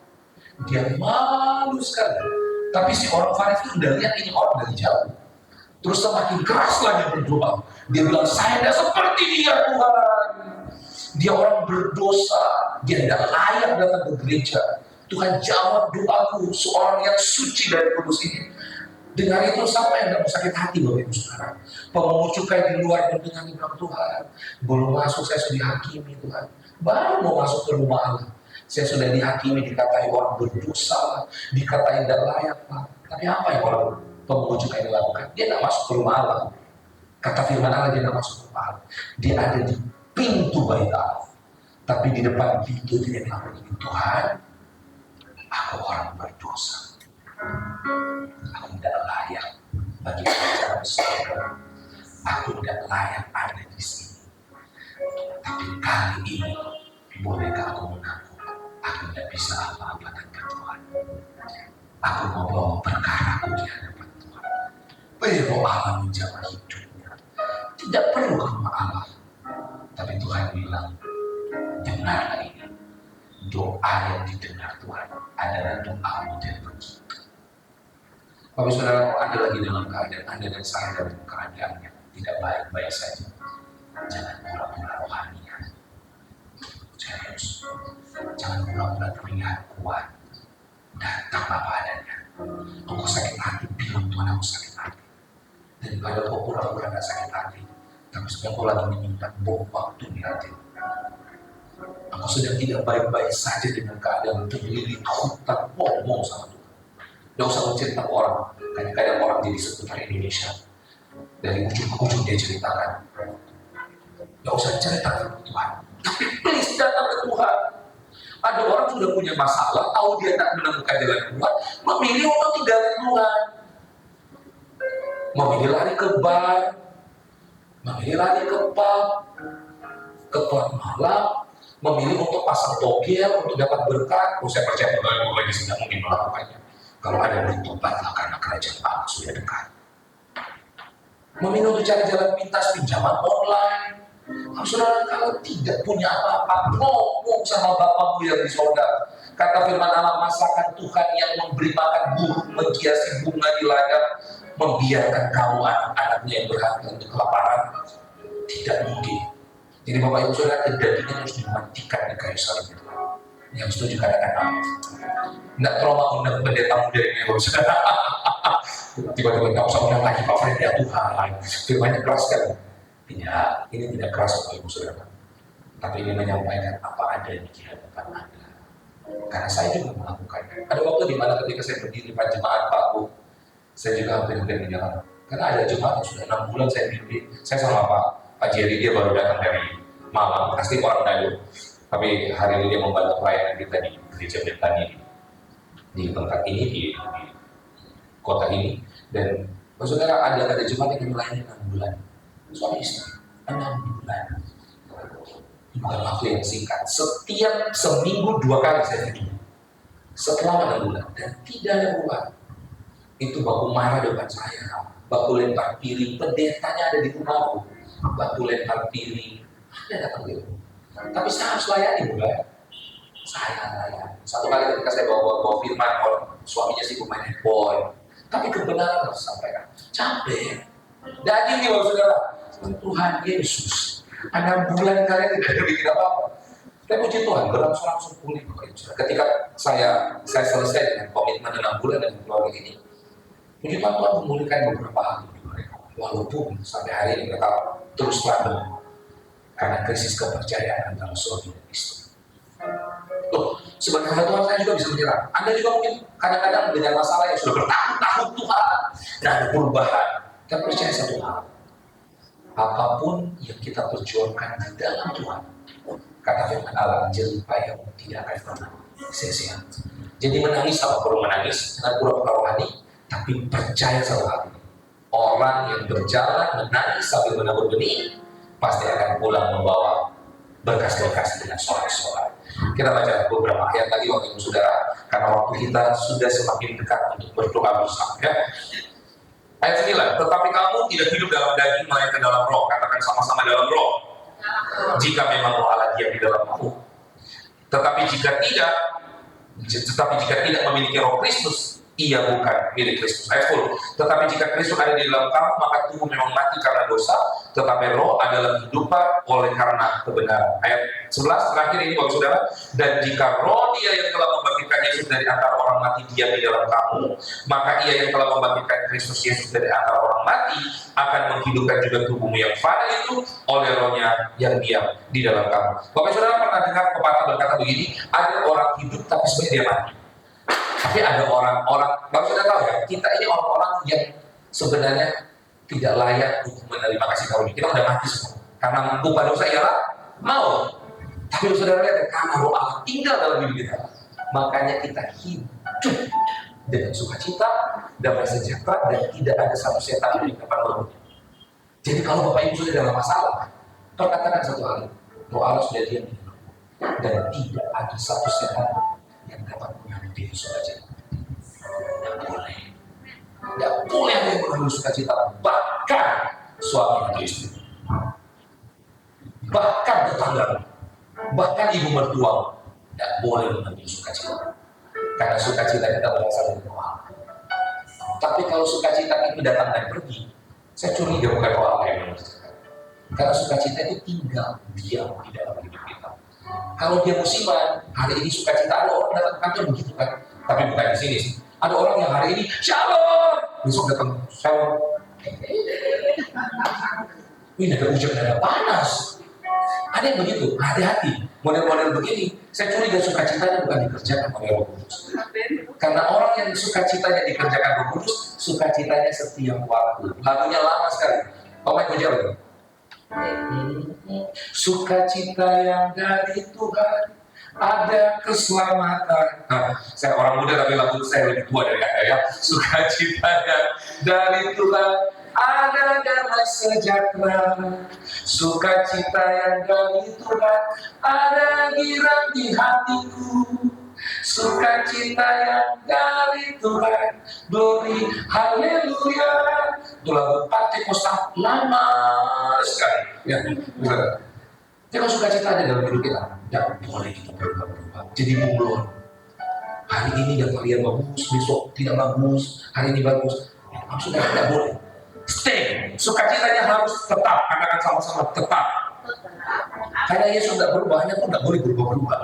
Dia malu sekali. Tapi si orang Farisi udah lihat ini orang dari jauh. Terus semakin keras lagi berdoa. Dia bilang, saya tidak seperti dia Tuhan. Dia orang berdosa. Dia tidak layak datang ke gereja. Tuhan jawab doaku, seorang yang suci dari kudus ini. Dengar itu siapa yang tidak sakit hati Bapak Ibu Saudara? Pemungut cukai di luar mendengar bilang, Tuhan, belum masuk saya sudah dihakimi Tuhan. Baru mau masuk ke rumah Allah, saya sudah dihakimi, dikatai orang berdosa, dikatai tidak layak Pak. Tapi apa yang orang pemungut cukai dilakukan? Dia tidak masuk ke rumah Allah. Kata firman Allah, dia tidak masuk ke rumah Allah. Dia ada di pintu bait Allah. Tapi di depan pintu dia bilang begini, Tuhan, aku orang berdosa. Aku tidak layak bagi bicara besar. Aku tidak layak ada di sini. Tapi kali ini, bolehkah aku mengaku? Aku tidak bisa apa-apa tanpa Tuhan. Aku mau bawa perkaraku di hadapan Tuhan. Beri Allah menjawab hidupnya. Tidak perlu ke rumah Allah. Tapi Tuhan bilang, dengarlah ini. Doa yang didengar Tuhan adalah doa model begitu. Bapak Saudara, Anda lagi dalam keadaan Anda dan saya dalam keadaan yang tidak baik-baik saja. Jangan pura-pura rohani. Serius. Jangan pura-pura terlihat kuat. Datang apa adanya. Engkau sakit hati, bilang Tuhan aku sakit hati. Daripada kau pura-pura gak sakit hati, tapi sekarang kau lagi menyimpan bom waktu di hati. Engkau sedang tidak baik-baik saja dengan keadaan terlilit hutang, ngomong sama Tuhan. Tidak usah mencerita ke orang. Kadang-kadang orang jadi seputar Indonesia. Dari ujung ke ujung dia ceritakan. Tidak usah cerita ke Tuhan. Tapi please datang ke Tuhan. Ada orang sudah punya masalah, tahu dia tak menemukan jalan keluar, memilih untuk tinggalkan Tuhan. Memilih lari ke bar, memilih lari ke pub, ke klub malam, memilih untuk pasang togel untuk dapat berkat. Saya percaya Bapak lagi sedang mungkin melakukannya. Kalau ada bertobatlah karena kerajaan Allah sudah dekat. Memilih untuk cari jalan pintas, pinjaman online. Saudara, kalau tidak punya apa-apa, ngomong sama Bapakmu yang di sorga. Kata firman Allah, masakan Tuhan yang memberi makan burung, menghiasi bunga di ladang, membiarkan kamu anak-anaknya yang berharga untuk kelaparan. Tidak mungkin. Jadi Bapak Ibu Saudara, kedagingan harus dimatikan di kayu salib itu. Yang setuju katakan amin. Tidak trauma undang pendeta muda ini Bapak Saudara. Tiba-tiba nggak usah undang lagi Pak Fred ya Tuhan. Firmannya keras kan? Tidak, ini tidak keras Bapak Ibu Saudara. Tapi ini menyampaikan apa ada di hadapan Anda. Karena saya juga melakukannya. Ada waktu di mana ketika saya berdiri di jemaat Pak Bu, saya juga hampir-hampir di jalan. Karena ada jemaat yang sudah 6 bulan saya pimpin. Saya sama Pak Jerry, dia baru datang dari Malang, pasti orang Dayu. Tapi hari ini dia membantu pelayanan kita di gereja Betani di tempat ini, di kota ini. Dan saudara ada jemaat yang melayani 6 bulan, suami istri. 6 bulan. Bukan waktu yang singkat. Setiap seminggu 2 kali saya video. Setelah 6 bulan dan tidak ada buah. Itu baku marah depan saya, baku lempar piring, pendetanya ada di rumahku, baku lempar piring, ada datang gitu. Tapi saya harus layani bukan? Saya layani. Satu kali ketika saya bawa firman, suaminya sibuk main handphone, tapi kebenaran harus sampaikan. Capek, daging nih bapak saudara. Tuhan Yesus, 6 bulan kalian tidak bikin apa-apa. Saya puji Tuhan, berangsur-angsur pulih. Ketika saya selesai dengan komitmen 6 bulan dengan keluarga ini, puji Tuhan, Tuhan memulihkan beberapa hal di mereka. Walaupun sampai hari ini mereka terus struggle karena krisis kepercayaan antara suami dan istri. Loh, sebagai hamba Tuhan saya juga bisa menyerah. Anda juga mungkin kadang-kadang dengan masalah yang sudah bertahun-tahun Tuhan dan ada perubahan. Kita percaya satu hal, apapun yang kita perjuangkan di dalam Tuhan, kata firman Allah, jeripaya tidak akan pernah sia-sia. Jadi menangis apa perlu menangis dengan pura-pura rohani, tapi percaya satu hal, orang yang berjalan menangis sambil menabur benih pasti akan pulang membawa berkas-berkas dengan sorak-sorak. Kita baca beberapa ayat lagi Bapak Ibu Saudara, karena waktu kita sudah semakin dekat untuk berdoa bersama ya. Ayat 9, tetapi kamu tidak hidup dalam daging melainkan dalam roh. Katakan sama-sama dalam roh. Jika memang roh Allah diam di dalam kamu. Tetapi jika tidak memiliki roh Kristus, ia bukan milik Kristus. Ayat 10, tetapi jika Kristus ada di dalam kamu, maka tubuh memang mati karena dosa, tetapi roh adalah kehidupan oleh karena kebenaran. Ayat 11 terakhir ini Bapak Saudara, dan jika roh dia yang telah membangkitkan Yesus dari antara orang mati diam di dalam kamu, maka ia yang telah membangkitkan Kristus Yesus dari antara orang mati akan menghidupkan juga tubuhmu yang fana itu oleh rohnya yang diam di dalam kamu. Bapak Saudara pernah dengar pepatah berkata begini, ada orang hidup tapi sebenarnya dia mati. Tapi ada orang-orang, Bapak sudah tahu ya, kita ini orang-orang yang sebenarnya tidak layak untuk menerima kasih karunia. Kita udah mati semua. Karena upah dosa ialah maut. Tapi saudara lihat, karena roh Allah tinggal dalam diri kita, makanya kita hidup dengan sukacita, damai sejahtera, dan tidak ada satu setan di depan rohnya. Jadi kalau Bapak Ibu sudah dalam masalah, perkatakan satu hal, roh Allah sudah diam di dalam, dan tidak ada satu setan yang dapat mengambil sukacita. Tidak boleh ada yang mengambil sukacita, bahkan suami atau istri, bahkan tetangga, bahkan ibu mertua tidak boleh mengambil sukacita, karena sukacita kita berasal dari Allah. Tapi kalau sukacita itu datang dan pergi, saya curiga bukan Allah yang mengerjakan, karena sukacita itu tinggal diam di dalam hidup kita. Kalau dia musiman, hari ini sukacita, ada orang datang ke kantor begitu kan, tapi bukan di sini sih. Ada orang yang hari ini shalom, besok datang shalom. Ini ada hujan, ada panas. Ada yang begitu, hati-hati. Model-model begini, saya curiga sukacitanya bukan dikerjakan oleh Roh Kudus. Karena orang yang sukacitanya dikerjakan Roh Kudus, sukacitanya setiap waktu. Lagunya lama sekali. Bapak Ibu jawab. Sukacita yang dari Tuhan, ada keselamatan. Nah, saya orang muda tapi lagu saya lebih tua dari Anda ya. Sukacita yang dari Tuhan, ada damai sejahtera. Sukacita yang dari Tuhan, ada girang di hatiku. Sukacita yang dari Tuhan, glory, haleluya. Itu lagu Pentekosta lama sekali. Ya, benar. Jadi sukacita ada dalam hidup kita, tidak boleh kita berubah-ubah. Jadi bunglon. Hari ini yang kalian bagus, besok tidak bagus. Hari ini bagus, maksudnya tidak boleh. Stay. Sukacitanya harus tetap. Katakan sama-sama tetap. Karena Yesus tidak berubah, hanya pun tidak boleh berubah-ubah.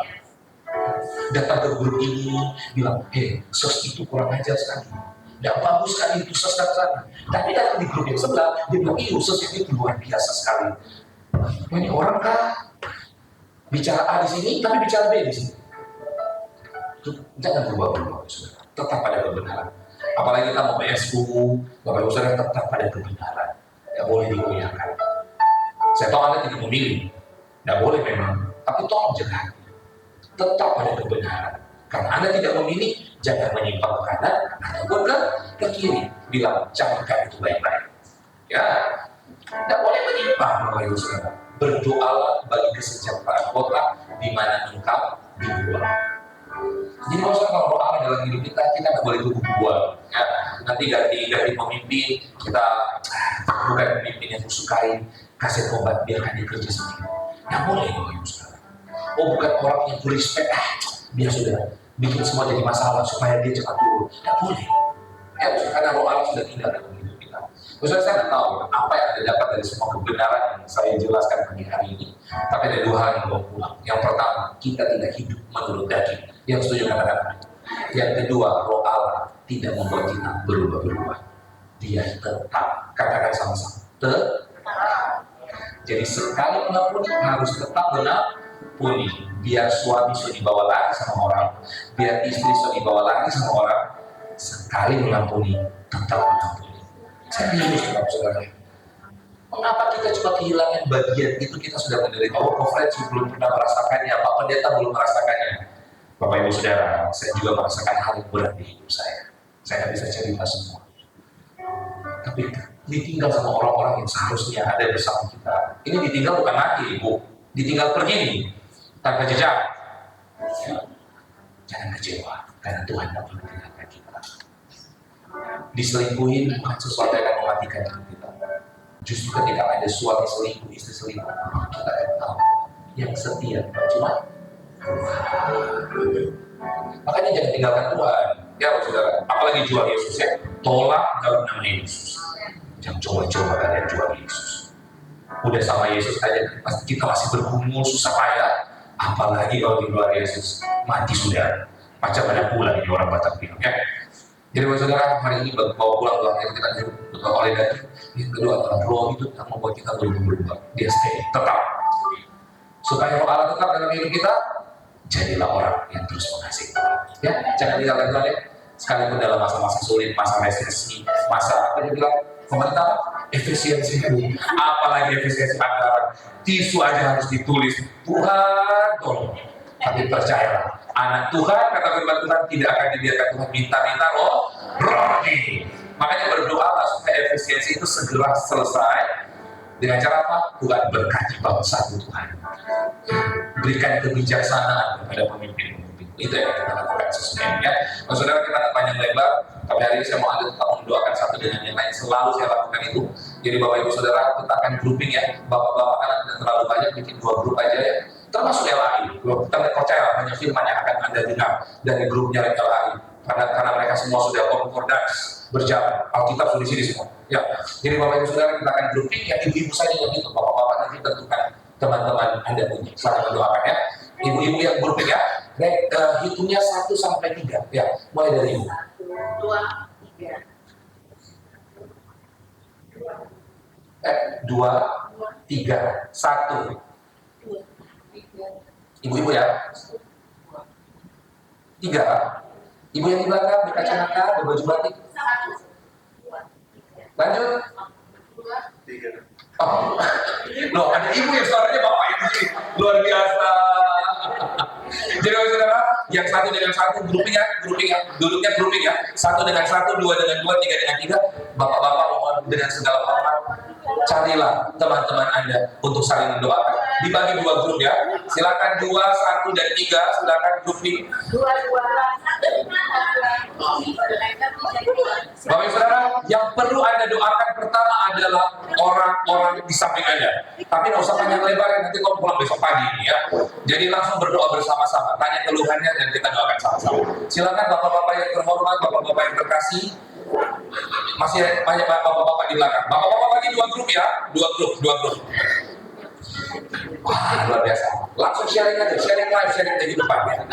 Datang ke grup ini, bilang, sos itu kurang ajar sekali. Tidak bagus sekali itu sos dan sana. Tapi datang di grup yang sebelah, dia bilang, sos itu luar biasa sekali. Ini orang kah bicara A di sini, tapi bicara B di sini. Jangan berubah-ubah, saudara. Tetap pada kebenaran. Apalagi kita mau PSU, Bapak Ibu Saudara tetap pada kebenaran. Tidak boleh digoyahkan. Saya tahu Anda tidak memilih, tidak boleh memang. Tapi tolong jaga. Tetap pada kebenaran. Karena Anda tidak memilih, jangan menyimpang ke kanan ataupun ke kiri. Bilang, camkan itu baik-baik. Ya, Tidak boleh menyimpang, Bapak Ibu Saudara. Berdoalah bagi kesejahteraan kota di mana engkau dibuang. Jadi kalau doa dalam hidup kita nggak boleh kubu-kubuan. Ya, nanti ganti pemimpin, kita bukan pemimpin yang kusukai, kasih obat biarkan dia kerja sendiri. Nggak boleh, Bapak Ibu Saudara. Oh, bukan orang yang respect, biar sudah bikin semua jadi masalah supaya dia cepat turun. Nggak boleh. Ya, karena roh Allah sudah tidak dalam hidup kita. Maksudnya saya nggak tahu apa yang Anda dapat dari semua kebenaran yang saya jelaskan pagi hari ini. Tapi ada dua hal yang bawa pulang. Yang pertama, kita tidak hidup menurut daging. Yang setuju katakan. Yang kedua, roh Allah tidak membuat kita berubah-ubah. Dia tetap, katakan sama-sama, tetap. Jadi sekali mengampuni harus tetap mengampuni. Biar suami sudah dibawa lagi sama orang, biar istri sudah dibawa lagi sama orang, sekali mengampuni tetap mengampuni. Saya bingung saudara. Mengapa kita cuma kehilangan bagian itu? Kita sudah menderita. Oh, konferensi belum pernah merasakannya, Pak Pendeta belum merasakannya. Bapak Ibu Saudara, saya juga merasakan hal yang berat di hidup saya. Saya nggak bisa cerita semua. Tapi ditinggal sama orang-orang yang seharusnya ada bersama kita. Ini ditinggal bukan mati, Ibu. Ditinggal pergi nih, tanpa jejak. Ya. Jangan kecewa, karena Tuhan tidak pernah meninggalkan kita. Diselingkuhin bukan sesuatu yang akan mematikan kita. Justru ketika ada suami selingkuh, istri selingkuh, kita akan tahu yang setia cuma Tuhan. Makanya jangan tinggalkan Tuhan. Ya, saudara. Apalagi jual Yesus ya. Tolak dalam nama Yesus. Jangan coba-coba kalian jual Yesus. Udah sama Yesus aja, pasti kita masih bergumul susah payah. Apalagi kalau dijual Yesus, mati sudah. Macam mana pula ini orang Batak bilang ya. Jadi saudara, hari ini bawa pulang yang kita hidup oleh daging. Yang kedua adalah roh itu yang membuat kita berubah. Dia stay, tetap. Supaya roh Allah tetap dalam hidup kita, jadilah orang yang terus mengasihi Tuhan. Ya, jangan tinggalkan Tuhan ya. Sekalipun dalam masa-masa sulit, masa resesi, masa apa dia bilang, komentar efisiensi itu, apalagi efisiensi anggaran, tisu aja harus ditulis. Tuhan tolong. Tapi percayalah, anak Tuhan, kata firman Tuhan, tidak akan dibiarkan Tuhan minta-minta roti. Makanya berdoalah supaya efisiensi itu segera selesai. Dengan cara apa? Tuhan berkati bangsa Tuhan. Berikan kebijaksanaan kepada pemimpin-pemimpin. Itu yang kita lakukan sesungguhnya. Nah, saudara, kita akan panjang lebar. Tapi hari ini saya mau tetap mendoakan satu dengan yang lain. Selalu saya lakukan itu. Jadi Bapak Ibu Saudara, kita akan grouping ya. Bapak-bapak anak tidak terlalu banyak, bikin 2 grup aja ya. Termasuk LAI. Kita percaya banyak firman yang akan Anda dengar dari grupnya LAI. Karena mereka semua sudah concordance berjalan. Alkitab sudah di sini semua. Ya. Jadi Bapak Ibu Saudara, kita akan grouping ya, ibu-ibu saja yang itu. Bapak-bapak nanti tentukan teman-teman Anda punya. Saling mendoakan ya. Ibu-ibu yang grouping ya. Baik, hitungnya 1 sampai 3. Ya, mulai dari ibu. 2, 3. 2, 3, 1. Ibu-ibu ya. 3. Ibu yang di belakang berkacamata, berbaju batik. 1, 2, 3. Lanjut. 2, 3. Oh, loh, ada ibu yang suaranya bapak yang di sini. Luar biasa. Jadi saudara, yang 1 dengan 1 grouping ya, duduknya grouping ya. 1 dengan 1, 2 dengan 2, 3 dengan 3. Bapak-bapak mohon dengan segala hormat, carilah teman-teman Anda untuk saling mendoakan. Dibagi 2 grup ya. Silakan 2, 1 dan 3. Silakan grouping. 2, 2. Bapak Ibu Saudara, yang perlu Anda doakan pertama adalah orang-orang di samping Anda. Tapi nggak usah panjang lebar, nanti kalau pulang besok pagi ini ya. Jadi langsung berdoa bersama-sama, tanya keluhannya dan kita doakan sama-sama. Silakan bapak-bapak yang terhormat, bapak-bapak yang terkasih. Masih banyak bapak-bapak di belakang. Bapak-bapak lagi 2 grup ya, 2 grup. Wah, luar biasa. Langsung sharing aja, sharing live, sharing kehidupan ya.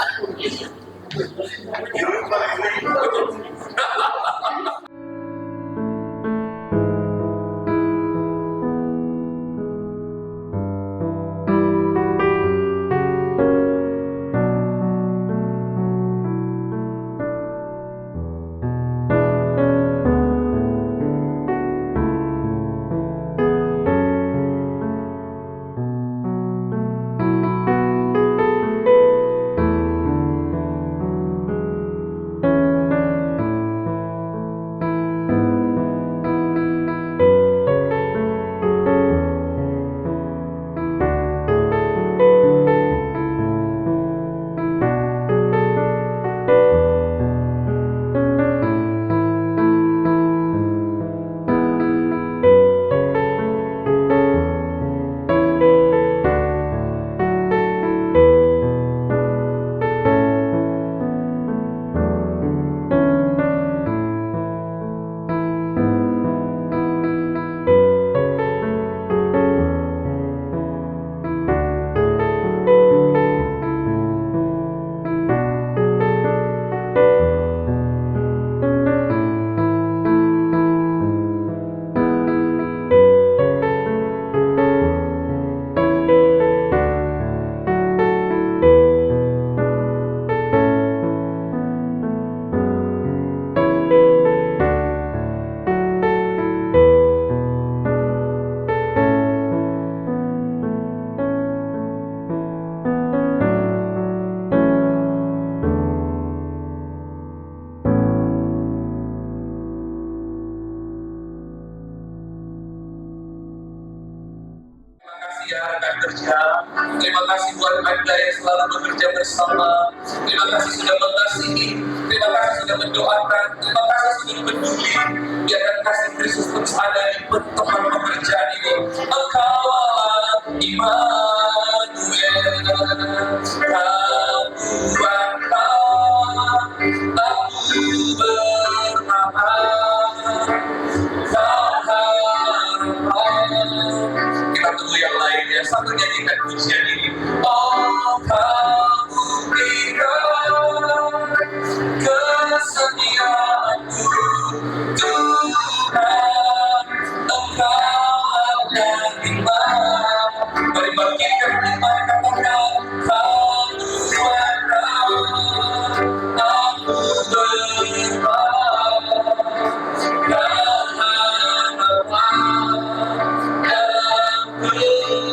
bekerja bersama. Terima kasih sudah mengasihi, terima kasih sudah mendoakan, terima kasih sudah peduli. Biarkan kasih Kristus terus ada di tempat pekerjaan ini. Engkau Allah Immanuel, aku bertahan. Kita tunggu yang lainnya sambil nyanyikan pujian ini. Oh, kamu berikan kesetiaanmu, Tuhan, Engkau ada di mana. Mari bangkitkan iman, katakan kamu bertahan, aku bertahan.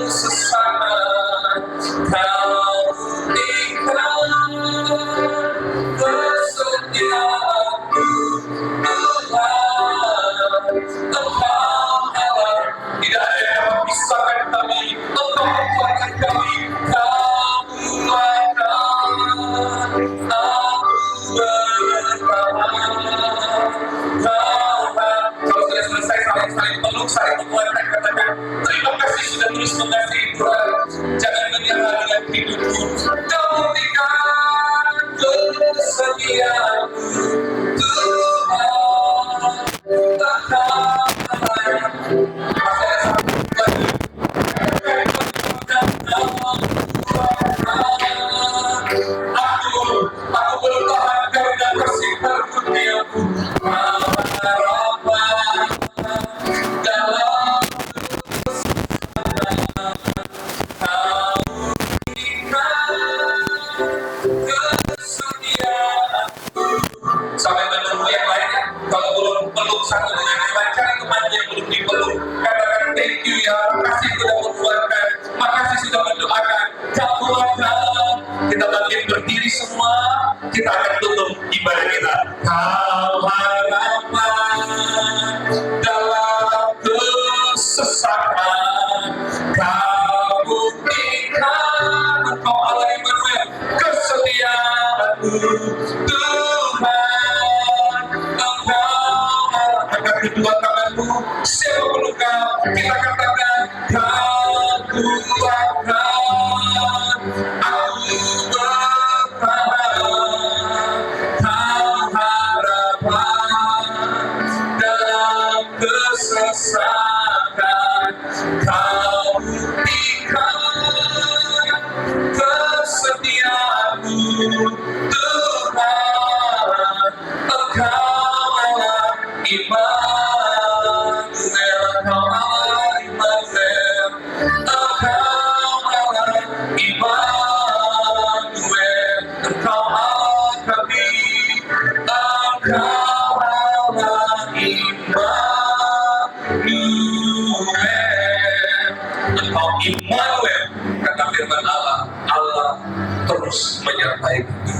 Kesesakan kau berikan kesetiaanmu, Tuhan, Engkau Allah. Tidak ada yang memisahkan kami, Engkau kuatkan kami, kamu akan aku bertahan. Kalau sudah selesai saling peluk, saling menguatkan, katakan terima kasih sudah terus mengasihi Tuhan. Jangan menyerah dengan hidupku. Kau berikan kesetiaanmu, Tuhan, Engkau. Aku bertahan karena kasih karunia-Mu. Harapan dalam Kau berikan kesetiaanmu. Sampai menunggu yang lainnya. Kalau belum peluk satu dengan yang lain, cari temannya yang belum dipeluk. Katakan thank you ya, makasih sudah menguatkan, makasih sudah mendoakan. Kamu akan, kita bangkit berdiri semua, kita akan tutup ibadah kita. Kau harapan dalam kesesakan, Kau buktikan Engkau Allah Immanuel, kesetiaanmu, Tuhan, Engkau. Angkat kedua tanganmu, siapa pun engkau, kita katakan aku akan, aku bertahan. Kau harapan dalam kesesakan, Kau buktikan kesetiaanmu, Tuhan, Engkau Allah Immanuel, Engkau Allah Immanuel, Engkau Allah Immanuel, Engkau Allah kami, Engkau Allah Immanuel, Engkau Immanuel. Kata firman Allah, Allah terus menyertai kami.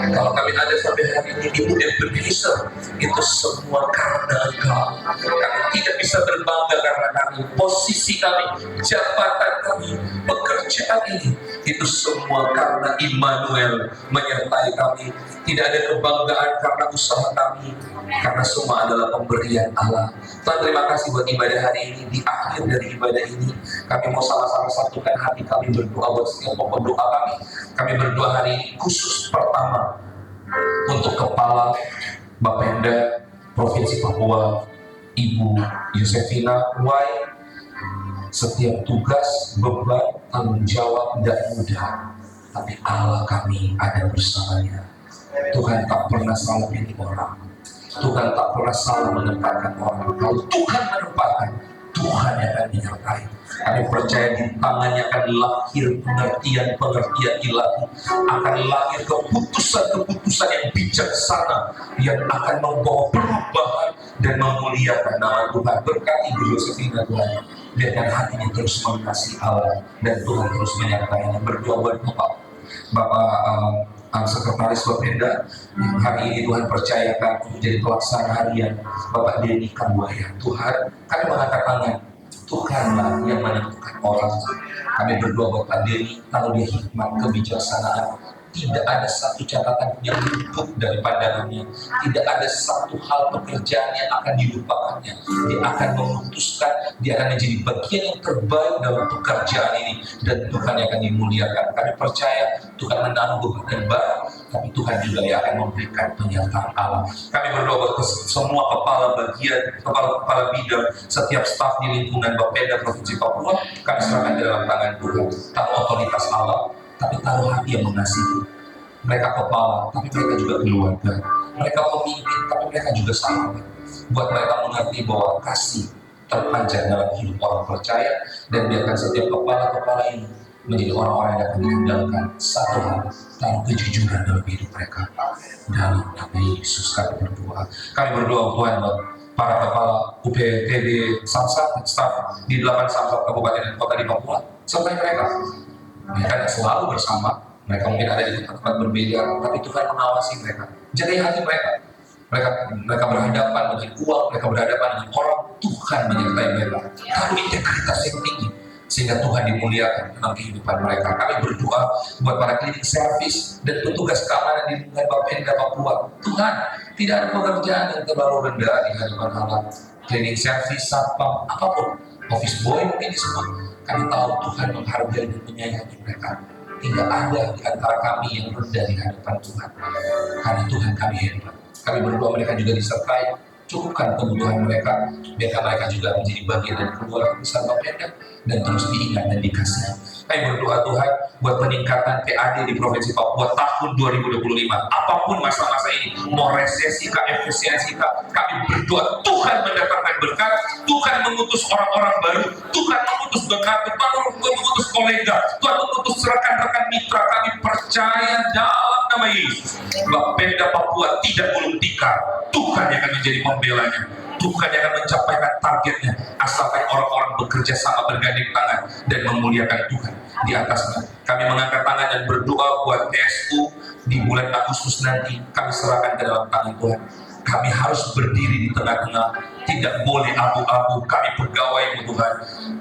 Kalau kami ada sampai hari ini, ibu yang bergeser, itu semua karena Engkau. Kami tidak bisa berbangga karena kami, posisi kami, jabatan kami, pekerjaan ini, itu semua karena Immanuel menyertai kami. Tidak ada kebanggaan karena usaha kami, karena semua adalah pemberian Allah. Tuhan, terima kasih buat ibadah hari ini. Di akhir dari ibadah ini, kami mau sama-sama satukan hati kami berdoa buat setiap pokok doa kami. Kami berdoa hari ini khusus pertama untuk Kepala Bapenda Provinsi Papua, Ibu Yosefina Wai. Setiap tugas, beban, tanggung jawab tidak mudah, tapi Allah kami ada bersamanya. Tuhan tak pernah salah pilih orang, Tuhan tak pernah salah menempatkan orang. Kalau Tuhan menempatkan, Tuhan yang akan menyertai. Kami percaya di tangannya akan lahir pengertian-pengertian ilahi, akan lahir keputusan-keputusan yang bijaksana, yang akan membawa perubahan dan memuliakan nama Tuhan. Berkati Ibu Yosefina Tuhan, biarkan hatinya terus mengasihi Allah, dan Tuhan terus menyertainya. Berdoa buat Bapak Sekretaris Bapenda, hari ini Tuhan percayakan untuk jadi pelaksana harian Bapak Denny Kambuaya. Tuhan, kami mengangkat tangan, Tuhanlah yang menentukan orang. Kami berdoa buat Pak Denny, kalau dia hikmat, kebijaksanaan, tidak ada satu catatan yang luput dari pandangannya. Tidak ada satu hal pekerjaan yang akan dilupakannya. Dia akan memutuskan, dia akan menjadi bagian yang terbaik dalam pekerjaan ini, dan Tuhan yang akan dimuliakan. Kami percaya Tuhan menanggung beban yang baru, tapi Tuhan juga yang akan memberikan penyertaan Allah. Kami berdoa buat semua kepala bagian, kepala bidang, setiap staf di lingkungan Bapeda Provinsi Papua, kami serahkan di dalam tangan Tuhan. Taruh otoritas Allah, tapi taruh hati yang mengasihi. Mereka kepala, tapi mereka juga keluarga. Mereka pemimpin, tapi mereka juga sahabat. Buat mereka mengerti bahwa kasih terpanjang dalam hidup orang percaya, dan biarkan setiap kepala-kepala ini menjadi orang-orang yang dapat diandalkan. Satu hal, taruh kejujuran dalam hidup mereka. Dalam nama Yesus kami berdoa. Kami berdoa Tuhan buat para kepala UPTD Samsat dan staf di 8 Samsat Kabupaten dan Kota di Papua. Sertai mereka. Mereka tidak selalu bersama. Mereka mungkin ada di tempat-tempat berbeda, tapi Tuhan mengawasi mereka. Jaga hati mereka. Mereka berhadapan dengan uang, mereka berhadapan dengan orang. Tuhan menyertai mereka. Taruh integritas yang tinggi, sehingga Tuhan dimuliakan dalam kehidupan mereka. Kami berdoa buat para cleaning service dan petugas keamanan di lingkungan Bapeda Papua. Tuhan, tidak ada pekerjaan yang terlalu rendah di hadapan Allah. Cleaning service, satpam, apapun, office boy mungkin semua. Kami tahu Tuhan menghargai dan menyayangi mereka. Tidak ada di antara kami yang rendah di hadapan Tuhan. Karena Tuhan kami hebat. Kami berdoa mereka juga disertai. Cukupkan kebutuhan mereka, biarkan mereka juga menjadi bagian dari keluarga besar Bapeda dan terus diingat dan dikasihi. Kami berdoa Tuhan buat peningkatan PAD di Provinsi Papua tahun 2025. Apapun masa-masa ini, mau resesi kah, efisiensi kah, kami berdoa Tuhan mendatangkan berkat, Tuhan mengutus orang-orang baru, Tuhan mengutus berkat, Tuhan mengutus kolega, Tuhan mengutus rekan-rekan mitra. Kami percaya dalam nama Yesus, Bapeda Papua tidak gulung tikar. Tuhan yang akan menjadi pembelanya. Tuhan yang akan mencapaikan targetnya, asalkan orang-orang bekerja sama bergandeng tangan dan memuliakan Tuhan di atasnya. Kami mengangkat tangan dan berdoa buat TSU di bulan Agustus nanti. Kami serahkan ke dalam tangan Tuhan. Kami harus berdiri di tengah-tengah, tidak boleh abu-abu. Kami pegawai Tuhan.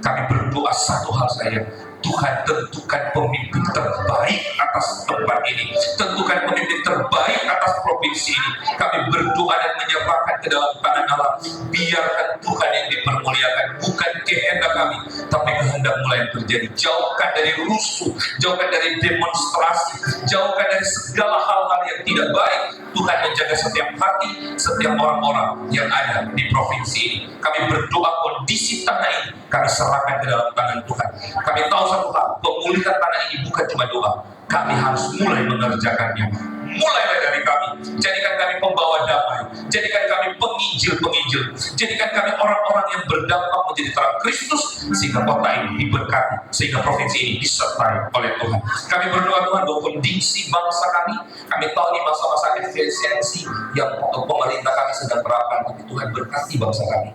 Kami berdoa satu hal saja, Tuhan tentukan pemimpin terbaik atas tempat ini, tentukan pemimpin terbaik atas provinsi ini. Kami berdoa dan menyerahkan ke dalam tangan Allah. Biarkan Tuhan yang dipermuliakan, bukan kehendak kami, tapi kehendak-Mu yang terjadi. Jauhkan dari rusuh, jauhkan dari demonstrasi, jauhkan dari segala hal-hal yang tidak baik. Tuhan menjaga setiap hati, setiap orang-orang yang ada di provinsi ini. Kami berdoa kondisi tanah ini kami serahkan ke dalam tangan Tuhan. Kami tahu satu hal, pemulihan tanah ini bukan cuma doa. Kami harus mulai mengerjakannya. Mulailah dari kami. Jadikan kami pembawa damai. Jadikan kami penginjil-penginjil. Jadikan kami orang-orang yang berdampak menjadi terang Kristus, sehingga kota ini diberkati, sehingga provinsi ini disertai oleh Tuhan. Kami berdoa Tuhan bahwa kondisi bangsa kami tahu ini masa-masa efisiensi yang pemerintah kami sedang terapkan, tapi Tuhan berkati bangsa kami.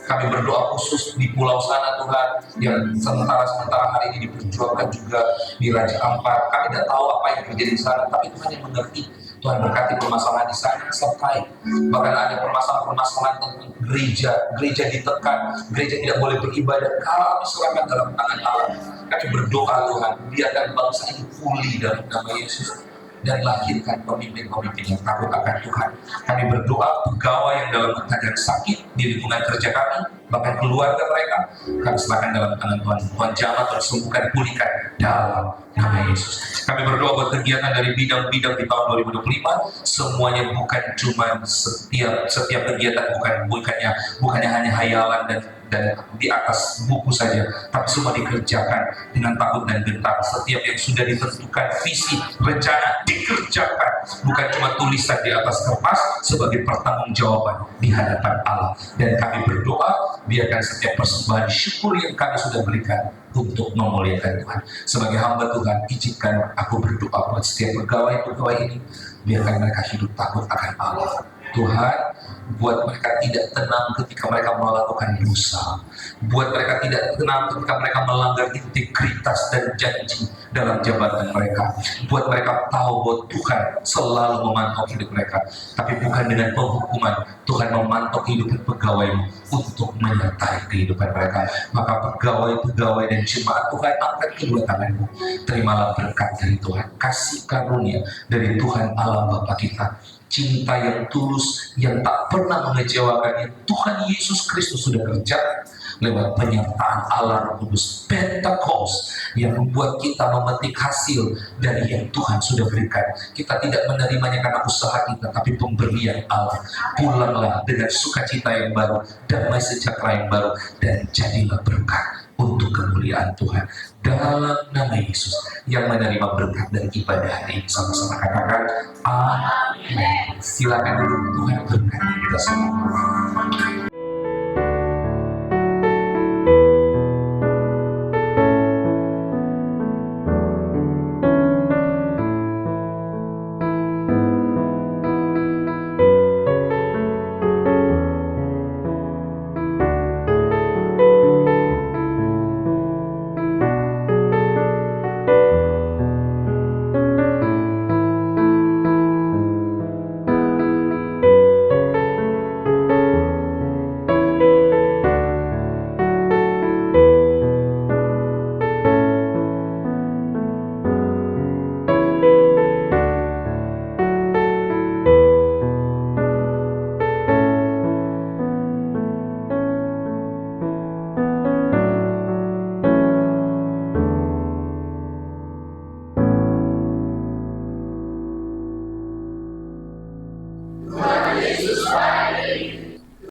Kami berdoa khusus di pulau sana Tuhan, yang sementara hari ini diperjuangkan juga di Raja Ampat. Kami tidak tahu apa yang terjadi di sana, tapi Tuhan yang mengerti. Tuhan berkati permasalahan di sana, sertai. Bahkan ada permasalahan tentang gereja ditekan, gereja tidak boleh beribadah. Kami serahkan dalam tangan Allah. Kami berdoa Tuhan, biarkan bangsa ini pulih dalam nama Yesus, dan lahirkan pemimpin-pemimpin yang takut akan Tuhan. Kami berdoa pegawai yang dalam keadaan sakit di lingkungan kerja kami, bahkan keluarga mereka, kami serahkan dalam tangan Tuhan. Tuhan jamah, Tuhan sembuhkan, pulihkan dalam nama Yesus. Kami berdoa buat kegiatan dari bidang-bidang di tahun 2025, semuanya bukan cuma setiap kegiatan bukannya hanya hayalan dan di atas buku saja, tapi semua dikerjakan dengan takut dan gentar. Setiap yang sudah ditentukan visi, rencana dikerjakan, bukan cuma tulisan di atas kertas, sebagai pertanggungjawaban di hadapan Allah. Dan kami berdoa, biarkan setiap persembahan syukur yang kami sudah berikan untuk memuliakan Tuhan. Sebagai hamba Tuhan, izinkan aku berdoa buat setiap pegawai ini, biarkan mereka hidup takut akan Allah. Tuhan, buat mereka tidak tenang ketika mereka melakukan dosa, buat mereka tidak tenang ketika mereka melanggar integritas dan janji dalam jabatan mereka, buat mereka tahu bahwa Tuhan selalu memantau hidup mereka, tapi bukan dengan penghukuman. Tuhan memantau kehidupan pegawai-Mu untuk menyertai kehidupan mereka. Maka pegawai-pegawai dan jemaat Tuhan, angkat kedua tangan-Mu, terimalah berkat dari Tuhan, kasih karunia dari Tuhan Allah Bapa kita, cinta yang tulus yang tak pernah mengecewakan yang Tuhan Yesus Kristus sudah kerja lewat penyertaan Allah Roh Kudus Pentecost yang membuat kita memetik hasil dari yang Tuhan sudah berikan. Kita tidak menerimanya karena usaha kita, tapi pemberian Allah. Pulanglah dengan sukacita yang baru, damai sejahtera yang baru, dan jadilah berkat untuk kemuliaan Tuhan. Dalam nama Yesus yang menerima berkat dari ibadah hari ini, sama-sama katakan amin. Silakan Tuhan berkati kita semua.